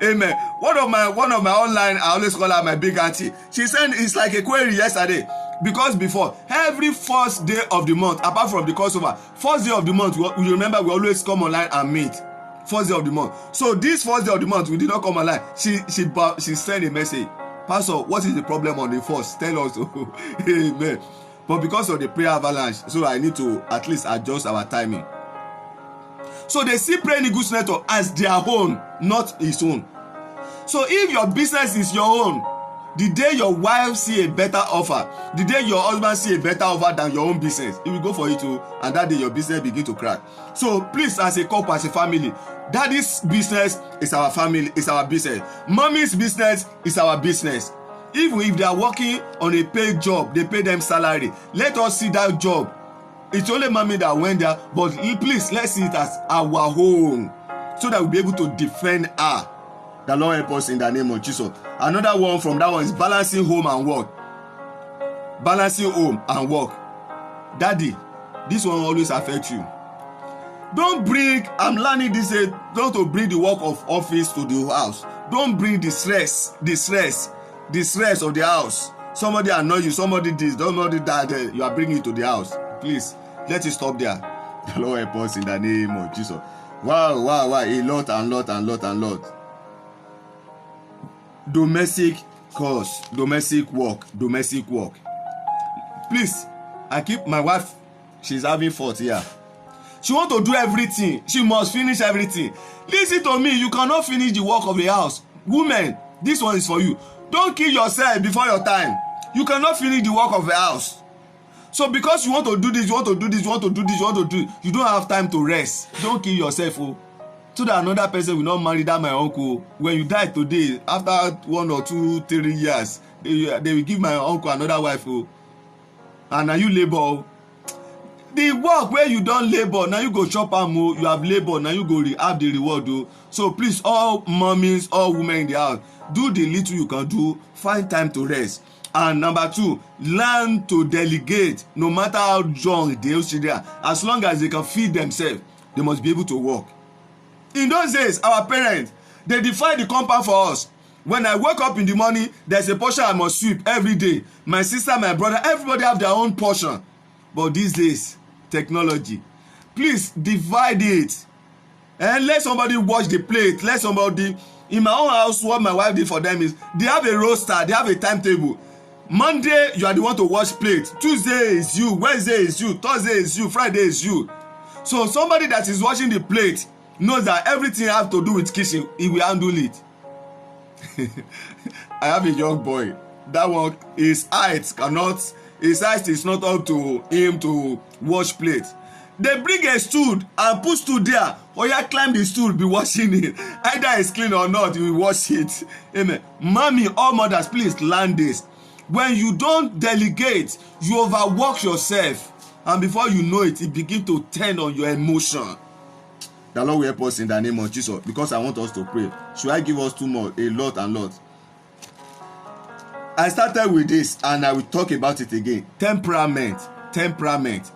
Amen. One of my online, I always call her my big auntie. She said it's like a query yesterday. Because before, every first day of the month, apart from the crossover, first day of the month, you remember we always come online and meet. First day of the month. So this first day of the month, we did not come online. She sent a message. Pastor, what is the problem on the first? Tell us. Amen. But because of the prayer avalanche, so I need to at least adjust our timing. So they see Praying Eagles Network as their own, not his own. So if your business is your own, the day your wife see a better offer, the day your husband see a better offer than your own business, he will go for it too, and that day your business begin to crack. So please, as a couple, as a family, daddy's business is our family, is our business. Mommy's business is our business. Even if they are working on a paid job, they pay them salary. Let us see that job. It's only mommy that went there, but please, let's see it as our home, so that we'll be able to defend her. The Lord help us in the name of Jesus. Another one from that one is balancing home and work. Balancing home and work. Daddy, this one always affects you. Don't bring, I'm learning this, don't to bring the work of office to the house. Don't bring the stress of the house. Somebody annoy you, somebody this, somebody that, you are bringing it to the house. Please, let it stop there. The Lord help us in the name of Jesus. Wow, a lot. Domestic cause, domestic work. Please, I keep my wife, she's having 40 here. She want to do everything. She must finish everything. Listen to me, you cannot finish the work of the house. Women, this one is for you. Don't kill yourself before your time. You cannot finish the work of the house. So because you want to do this, you don't have time to rest. Don't kill yourself, so that another person will not marry that my uncle. When you die today, after 1 or 2, 3 years, they will give my uncle another wife, and now you labor. The work where you don't labor, now you go chop am, you have labor, now you go have the reward. So please, all mommies, all women in the house, do the little you can do. Find time to rest. And number 2, learn to delegate. No matter how young they are, as long as they can feed themselves, they must be able to work. In those days, our parents, they define the compound for us. When I wake up in the morning, there's a portion I must sweep every day. My sister, my brother, everybody have their own portion. But these days, technology, please divide it. And let somebody wash the plate. Let somebody, in my own house, what my wife did for them is, they have a roster, they have a timetable. Monday, you are the one to wash plate. Tuesday is you, Wednesday is you, Thursday is you, Friday is you. So somebody that is washing the plate knows that everything have to do with kitchen, he will handle it. I have a young boy. That one, his height is not up to him to wash plate. They bring a stool and put stool there. Or you climb the stool, be washing it. Either it's clean or not, you will wash it. Amen. Mommy, all mothers, please learn this. When you don't delegate, you overwork yourself. And before you know it, it begins to turn on your emotion. The Lord will help us in the name of Jesus, because I want us to pray. Should I give us 2 more? A lot. I started with this and I will talk about it again. Temperament.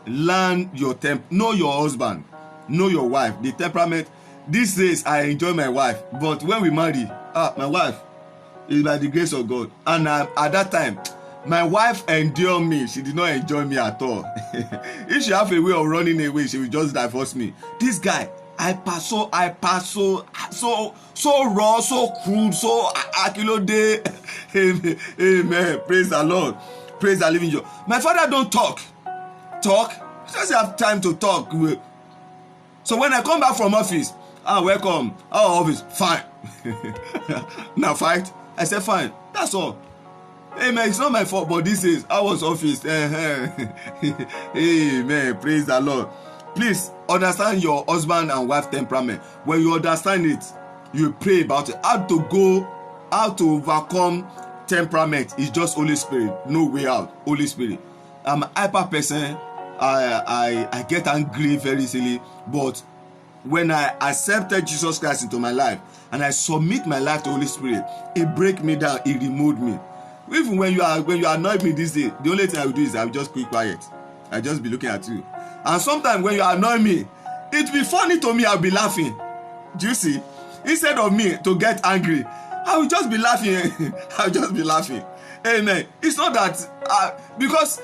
Learn your know your husband, know your wife. The temperament. These days I enjoy my wife, but when we marry, my wife is by the grace of God. And at that time, my wife endured me. She did not enjoy me at all. If she have a way of running away, she will just divorce me. This guy, I pass so raw, so crude, so akilode. Amen. Praise the Lord. Praise the living God. My father don't talk. He doesn't have time to talk. So when I come back from office, welcome. Our office, fine. Now fight. I said fine. That's all. Amen. It's not my fault, but this is our office. Amen. Praise the Lord. Please understand your husband and wife temperament. When you understand it, you pray about it. How to overcome temperament is just Holy Spirit. No way out. Holy Spirit. I'm a hyper person. I get angry very easily. But when I accepted Jesus Christ into my life and I submit my life to Holy Spirit, it break me down. It removed me. Even when you annoy me this day, the only thing I will do is I will just keep quiet. I just be looking at you. And sometimes when you annoy me, it will be funny to me. I'll be laughing. Do you see? Instead of me to get angry, I will just be laughing. I'll just be laughing. Amen. It's not that because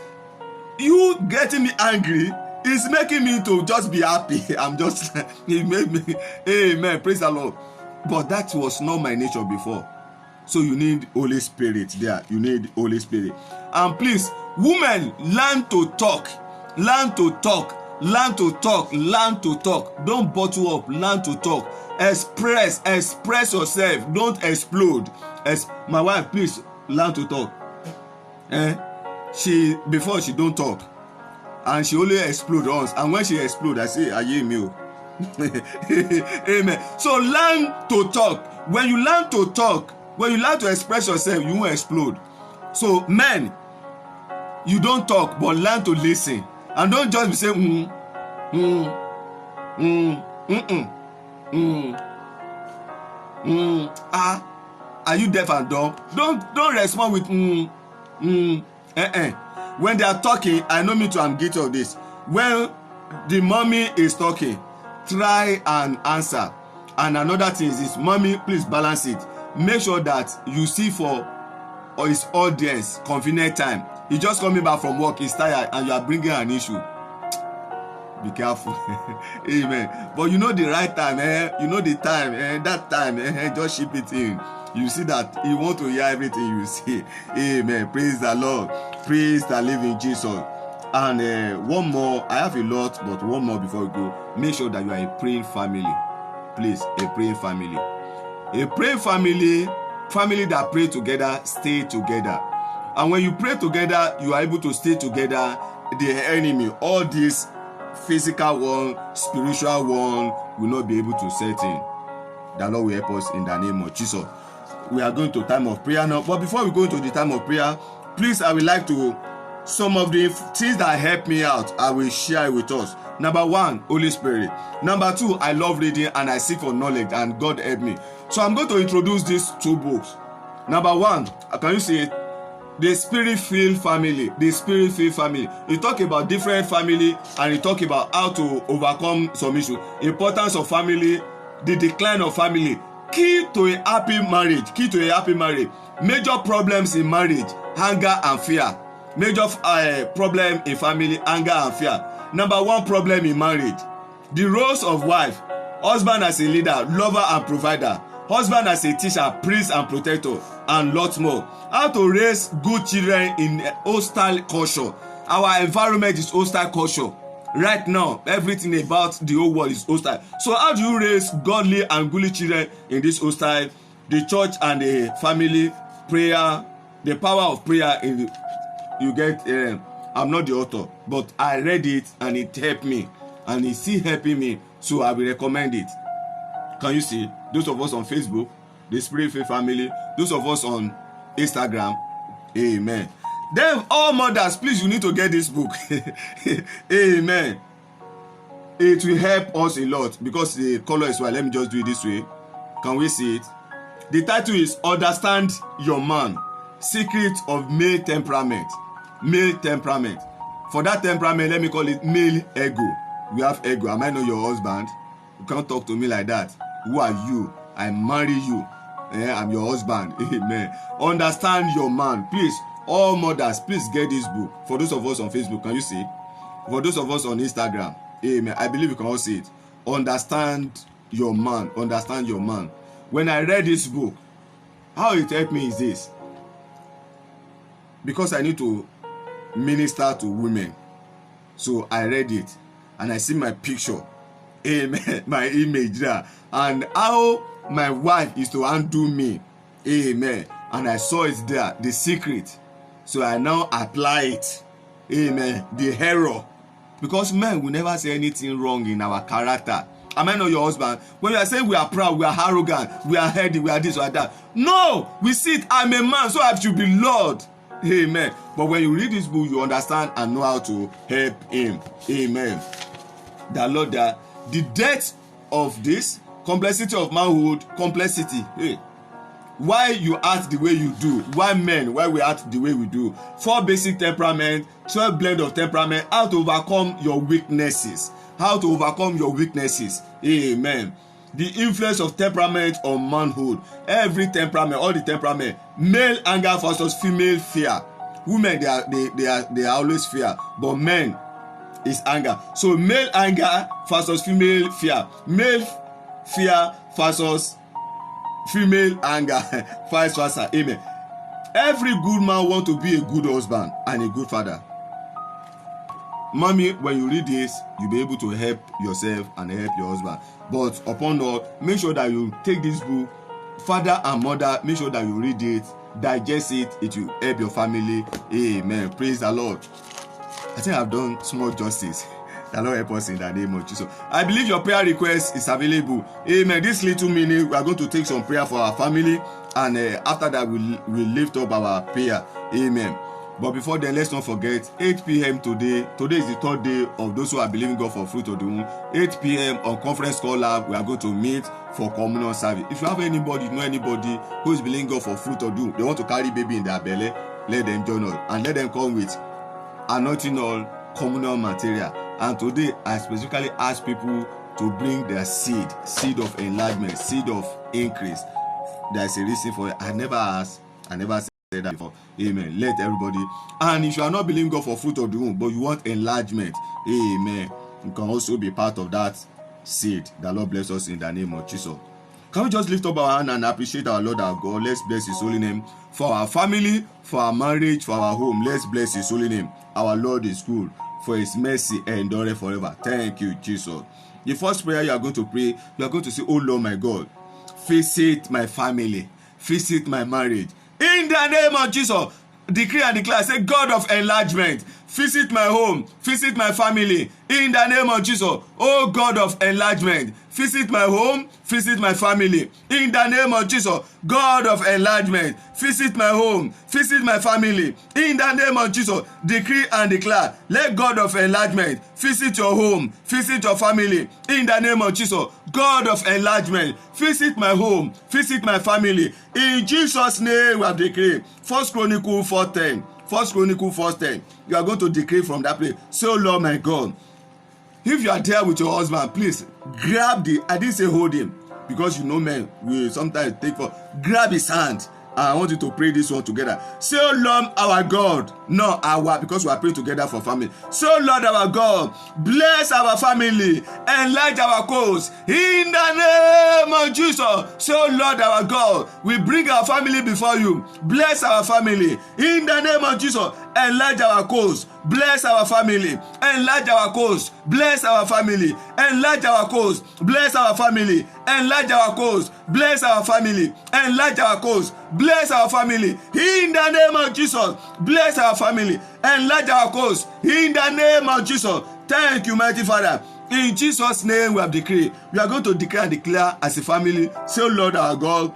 you getting me angry is making me to just be happy. I'm just it made me. Amen. Praise the Lord. But that was not my nature before. So you need Holy Spirit there. You need Holy Spirit. And please, women, learn to talk. Learn to talk. Learn to talk. Learn to talk. Don't bottle up. Learn to talk. Express yourself. Don't explode. My wife, please learn to talk. Before she don't talk, and she only explode once. And when she explode, I say, "Aye me." Amen. So learn to talk. When you learn to talk, when you learn to express yourself, you won't explode. So men, you don't talk, but learn to listen, and don't just be saying are you deaf and dumb? Don't respond with When they are talking, I know me too, I'm guilty of this. When the mommy is talking, try and answer. And another thing is mommy, please balance it. Make sure that you see for his audience convenient time. He's just coming back from work, he's tired, and you are bringing an issue. Be careful. Amen. But you know the right time, you know the time, that time, just ship it in. You see that you want to hear everything you say. Amen. Praise the Lord. Praise the living Jesus. And one more, I have a lot, but one more before we go. Make sure that you are a praying family. Please, a praying family. A praying family that pray together, stay together. And when you pray together, you are able to stay together. The enemy, all this physical one, spiritual one, will not be able to set in. The Lord will help us in the name of Jesus. We are going to time of prayer now. But before we go into the time of prayer, please, I would like to, some of the things that help me out, I will share it with us. Number one, Holy Spirit. Number two, I love reading and I seek for knowledge, and God help me. So I'm going to introduce these two books. Number one, can you see it? The Spirit-filled family. The Spirit-filled family. You talk about different family, and you talk about how to overcome some issue. Importance of family, the decline of family. Key to a happy marriage. Key to a happy marriage. Major problems in marriage, anger and fear. Major problem in family, anger and fear. Number one problem in marriage, the roles of wife. Husband as a leader, lover and provider. Husband as a teacher, priest and protector, and lots more. How to raise good children in hostile culture. Our environment is hostile culture. Right now, everything about the whole world is hostile. So how do you raise godly and goodly children in this hostile? The church and the family, prayer, the power of prayer. You get, I'm not the author, but I read it and it helped me. And it's still helping me, so I will recommend it. Can you see? Those of us on Facebook, the Spirit-filled family. Those of us on Instagram. Amen. Then all mothers, please, you need to get this book. Amen. It will help us a lot because the color is white. Let me just do it this way. Can we see it? The title is Understand Your Man. secret of male temperament. Male temperament. For that temperament, let me call it male ego. We have ego. Am I not your husband? You can't talk to me like that. Who are you? I marry you. I'm your husband. Amen. Understand your man. Please, all mothers, please get this book. For those of us on Facebook, can you see? For those of us on Instagram, amen. I believe you can all see it. Understand your man. Understand your man. When I read this book, how it helped me is this. Because I need to minister to women. So I read it and I see my picture. Amen. My image there. And how my wife is to undo me. Amen. And I saw it there, the secret. So I now apply it. Amen. The error. Because men will never say anything wrong in our character. Am I not your husband? When you are saying we are proud, we are arrogant, we are heady, we are this or that. No! We see it, I'm a man, so I should be Lord. Amen. But when you read this book, you understand and know how to help him. Amen. The Lord, the depth of this, complexity of manhood, complexity. Hey. Why you act the way you do, why men, why we act the way we do. 4 basic temperament, 12 blend of temperament, how to overcome your weaknesses. How to overcome your weaknesses. Amen. The influence of temperament on manhood. Every temperament, all the temperament. Male anger versus female fear. Women, they are always fear, but men is anger. So male anger versus female fear. Male fear versus female anger, vice versa. Amen. Every good man wants to be a good husband and a good father. Mommy, when you read this, you'll be able to help yourself and help your husband. But upon all, make sure that you take this book, father and mother, make sure that you read it, digest it, it will help your family. Amen. Praise the Lord. I think I've done small justice. The Lord help us in the name of Jesus. I believe your prayer request is available. Amen. This little minute, we are going to take some prayer for our family. And after that, we'll lift up our prayer. Amen. But before then, let's not forget, 8 p.m. today. Today is the 3rd day of those who are believing God for fruit of the womb. 8 p.m. on Conference Call Lab, we are going to meet for communal service. If you have anybody, know anybody who is believing God for fruit of the womb, they want to carry baby in their belly, let them join us. And let them come with anointing oil, communal material. And today, I specifically ask people to bring their seed of enlargement, seed of increase. There is a reason for it. I never said that before. Amen. Let everybody. And if you are not believing God for fruit of the womb, but you want enlargement, amen, you can also be part of that seed. The Lord bless us in the name of Jesus. Can we just lift up our hand and appreciate our Lord our God? Let's bless His holy name for our family, for our marriage, for our home. Let's bless His holy name. Our Lord is good, for His mercy endure forever. Thank you, Jesus. The first prayer you are going to pray, you are going to say, oh Lord my God, visit my family, visit my marriage. In the name of Jesus, decree and declare, say, God of enlargement, visit my home, visit my family. In the name of Jesus, oh God of enlargement, visit my home, visit my family. In the name of Jesus, God of enlargement, visit my home, visit my family. In the name of Jesus, decree and declare, let God of enlargement visit your home, visit your family. In the name of Jesus, God of enlargement, visit my home, visit my family. In Jesus' name we have decreed. 1 Chronicles 4:10. 1 Chronicles 4:10. You are going to decree from that place. So Lord my God, if you are there with your husband, please grab I didn't say hold him, because you know men will sometimes grab his hand. I want you to pray this one together. Say, oh Lord our God, not our, because we are praying together for family. So Lord our God, bless our family, enlarge our cause. In the name of Jesus. So Lord our God, we bring our family before you. Bless our family. In the name of Jesus, enlarge our cause. Bless our family. Enlarge our cause. Bless our family. Enlarge our cause. Bless our family. Enlarge our cause. Bless our family. Enlarge our cause. Bless our family. In the name of Jesus. Bless our family. Enlarge our cause. In the name of Jesus. Thank you, mighty Father. In Jesus' name we have decreed. We are going to declare and declare as a family. Say, Lord our God,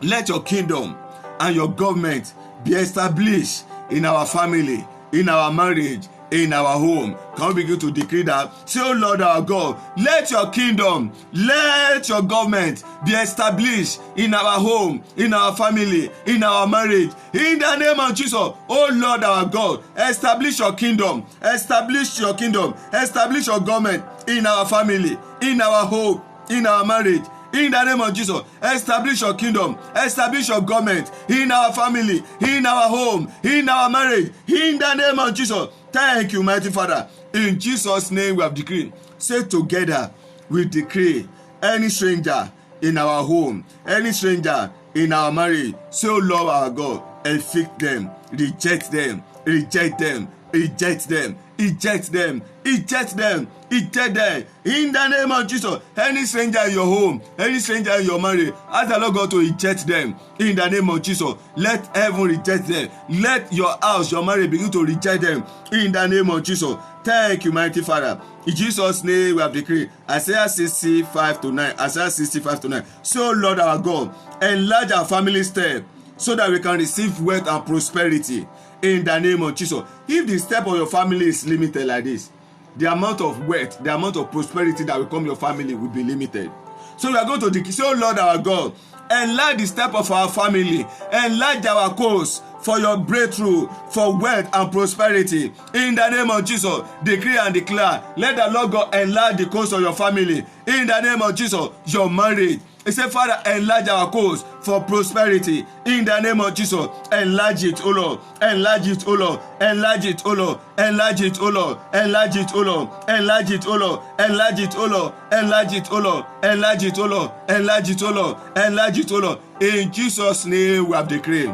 let your kingdom and your government be established in our family, in our marriage, in our home. Can we begin to decree that? Say, oh Lord our God, let your kingdom, let your government be established in our home, in our family, in our marriage. In the name of Jesus, oh Lord our God, establish your kingdom, establish your kingdom, establish your government in our family, in our home, in our marriage. In the name of Jesus, establish your kingdom, establish your government in our family, in our home, in our marriage. In the name of Jesus. Thank you, mighty Father. In Jesus' name we have decreed. Say together, we decree any stranger in our home, any stranger in our marriage, say, oh Lord our God, evict them, reject them, reject them, reject them, eject them, eject them, eject them. In the name of Jesus, any stranger in your home, any stranger in your marriage, ask the Lord God to eject them. In the name of Jesus, let heaven reject them. Let your house, your marriage begin to reject them. In the name of Jesus. Thank you, mighty Father. In Jesus' name we have decreed. Isaiah 65:9. Isaiah 65:9. So, Lord our God, enlarge our family step so that we can receive wealth and prosperity. In the name of Jesus. If the step of your family is limited like this, the amount of wealth, the amount of prosperity that will come your family will be limited. So we are going to decree, so Lord our God, enlarge the step of our family, enlarge our course for your breakthrough, for wealth and prosperity. In the name of Jesus, decree and declare, let the Lord God enlarge the course of your family. In the name of Jesus, your marriage. He said, Father, enlarge our course for prosperity. In the name of Jesus, enlarge it, O Lord. Enlarge it, O Lord. Enlarge it, O Lord. Enlarge it, O Lord. Enlarge it, O Lord. Enlarge it, O Lord. Enlarge it, O Lord. Enlarge it, O Lord. Enlarge it, O Lord. Enlarge it, O Lord. Enlarge it, O Lord. In Jesus' name we have decreed.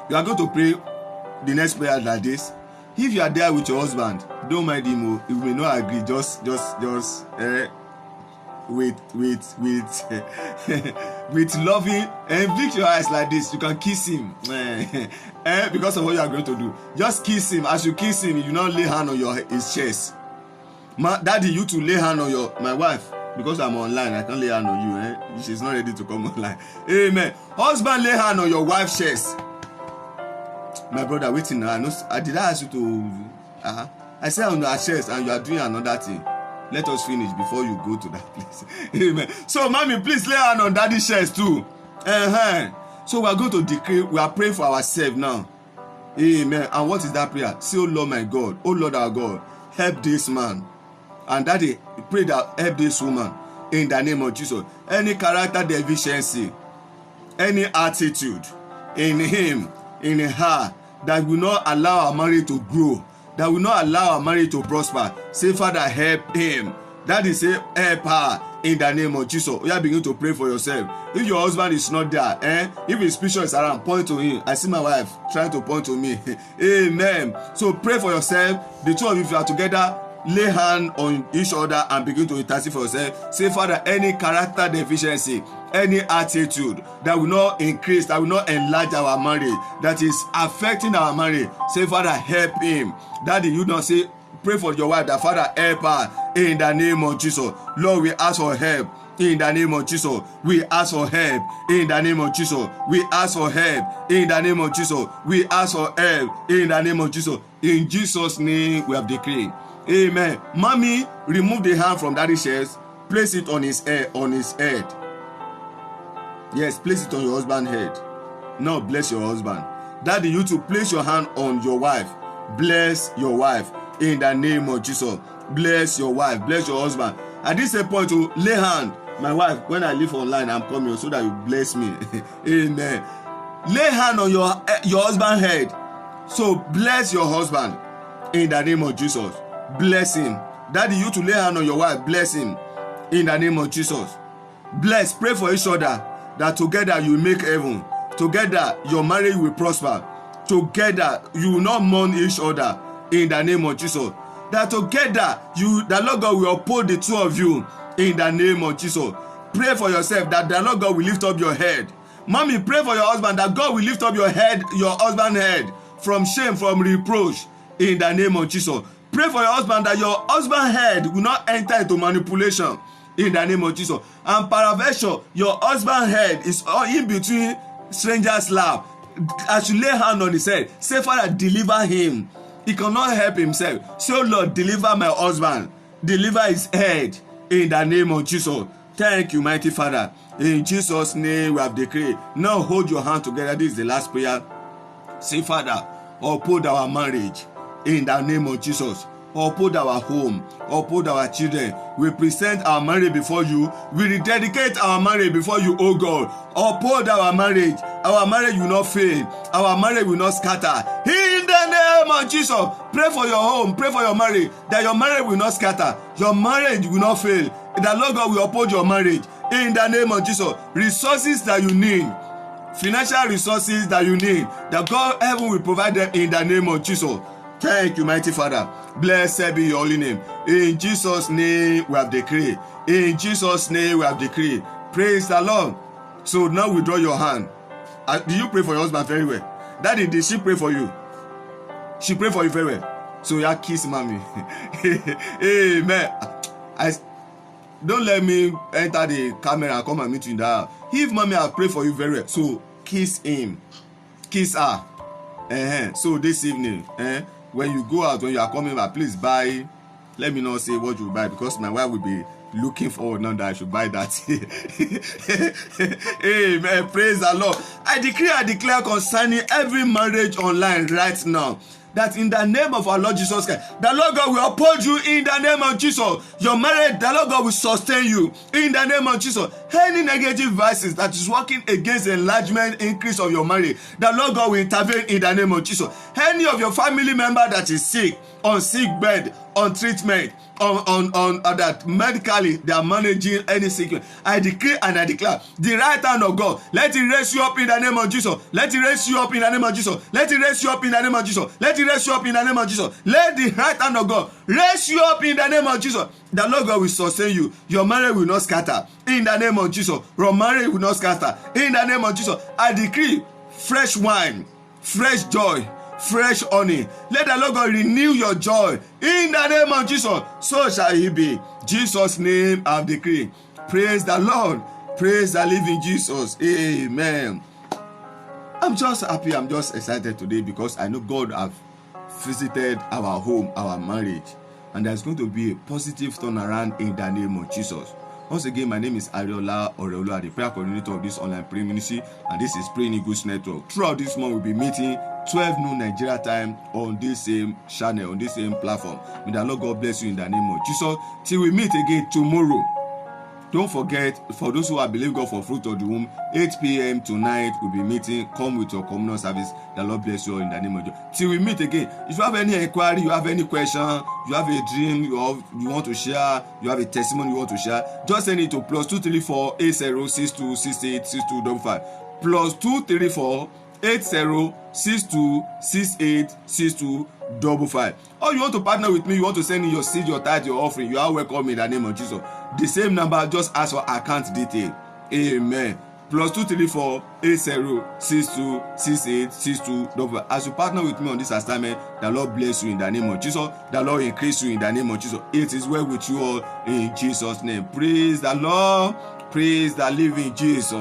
You are going to pray the next prayer like this. If you are there with your husband, don't mind him. If you may not agree, just with loving, and blink your eyes like this. You can kiss him because of what you are going to do. Just kiss him. As you kiss him, you not lay hand on his chest. Daddy, you to lay hand on my wife. Because I'm online, I can't lay hand on you. She's not ready to come online. Amen. Husband, lay hand on your wife's chest. My brother, waiting now. I did ask you to. I said on her chest, and you are doing another thing. Let us finish before you go to that place. Amen. So, mommy, please lay hand on daddy's chest too. So, we are going to decree. We are praying for ourselves now. Amen. And what is that prayer? Say, oh Lord my God, oh Lord our God, help this man. And daddy, pray that help this woman in the name of Jesus. Any character deficiency, any attitude in him, in her, that will not allow our marriage to grow, that will not allow our marriage to prosper. Say, Father, help him. That is, say, help her in the name of Jesus. You are beginning to pray for yourself. If your husband is not there, if his picture is around, point to him. I see my wife trying to point to me. Amen. So pray for yourself. The two of you, if you are together, lay hand on each other and begin to intercede for yourself. Say, Father, any character deficiency, any attitude that will not increase, that will not enlarge our marriage, that is affecting our marriage, say, Father, help him. Daddy, you don't say, pray for your wife that, Father, help her in the name of Jesus. Lord, we ask for help in the name of Jesus. We ask for help in the name of Jesus. We ask for help in the name of Jesus. We ask for help in the name of Jesus. In Jesus' name we have decreed. Amen. Mommy, remove the hand from daddy's chest. Place it on his head. Yes, place it on your husband's head. Now bless your husband. Daddy, you to place your hand on your wife. Bless your wife in the name of Jesus. Bless your wife. Bless your husband. At this point to lay hand. My wife, when I leave online, I'm coming so that you bless me. Amen. Lay hand on your husband's head. So bless your husband in the name of Jesus. Bless him. Daddy, you to lay hand on your wife. Bless him in the name of Jesus. Bless. Pray for each other that together you will make heaven. Together your marriage will prosper. Together you will not mourn each other in the name of Jesus. That together the Lord God will uphold the two of you in the name of Jesus. Pray for yourself that the Lord God will lift up your head. Mommy, pray for your husband that God will lift up your head, your husband's head from shame, from reproach in the name of Jesus. Pray for your husband that your husband's head will not enter into manipulation in the name of Jesus. And paraventure, your husband's head is in between strangers' lap. As you lay hand on his head, say, Father, deliver him He cannot help himself. So Lord, deliver my husband. Deliver his head in the name of Jesus. Thank you, mighty Father. In Jesus' name we have decreed. Now hold your hand together. This is the last prayer. Say, Father, uphold our marriage in the name of Jesus. Uphold our home, uphold our children. We present our marriage before you. We rededicate our marriage before you, oh God. Uphold our marriage. Our marriage will not fail. Our marriage will not scatter. In the name of Jesus, pray for your home, pray for your marriage, that your marriage will not scatter. Your marriage will not fail. The Lord God will uphold your marriage. In the name of Jesus, resources that you need, financial resources that you need, that God heaven will provide them in the name of Jesus. Thank you, mighty Father. Blessed be your holy name. In Jesus' name we have decreed. In Jesus' name we have decreed. Praise the Lord. So now withdraw your hand. Do you pray for your husband very well? Daddy, did she pray for you? She prayed for you very well. So you kiss mommy. Amen. Don't let me enter the camera and come and meet you in the house. If mommy has prayed for you very well, so kiss him. Kiss her. So this evening, when you go out, when you are coming back, please buy. Let me not say what you buy, because my wife will be looking forward now that I should buy that. Amen. Praise the Lord. I declare concerning every marriage online right now, that in the name of our Lord Jesus Christ, the Lord God will uphold you in the name of Jesus. Your marriage, the Lord God will sustain you in the name of Jesus. Any negative vices that is working against the enlargement, increase of your marriage, the Lord God will intervene in the name of Jesus. Any of your family member that is sick, on sick bed, on treatment, on that medically they are managing any sickness, I decree and I declare the right hand of God, let it raise you up in the name of Jesus. Let it raise you up in the name of Jesus. Let it raise you up in the name of Jesus. Let it raise you up in the name of Jesus. Let the right hand of God raise you up in the name of Jesus. The Lord God will sustain you. Your marriage will not scatter in the name of Jesus. Your marriage will not scatter in the name of Jesus. I decree fresh wine, fresh joy, fresh honey. Let the Lord God renew your joy in the name of Jesus. So shall he be. Jesus' name I have decreed. Praise the Lord. Praise the living Jesus. Amen. I'm just happy. I'm just excited today because I know God have visited our home, our marriage, and there's going to be a positive turnaround in the name of Jesus. Once again, my name is Ariola Oreolu, the prayer coordinator of this online prayer ministry, and this is Praying Eagles Network. Throughout this month, we'll be meeting 12 noon Nigeria time on this same channel, on this same platform. May the Lord God bless you in the name of Jesus. Till we meet again tomorrow. Don't forget, for those who are believing God for fruit of the womb, 8 p.m. tonight we'll be meeting. Come with your communal service. The Lord bless you all in the name of Jesus. Till we meet again. If you have any inquiry, you have any question, you have a dream you want to share, you have a testimony you want to share, just send it to +234 8062 686255. +234 8062 686255. Or you want to partner with me, you want to send in your seed, your tithe, your offering, you are welcome in the name of Jesus. The same number, just ask for account detail. Amen. +234 8062 686255. As you partner with me on this assignment, the Lord bless you in the name of Jesus. The Lord increase you in the name of Jesus. It is well with you all in Jesus' name. Praise the Lord. Praise the living Jesus.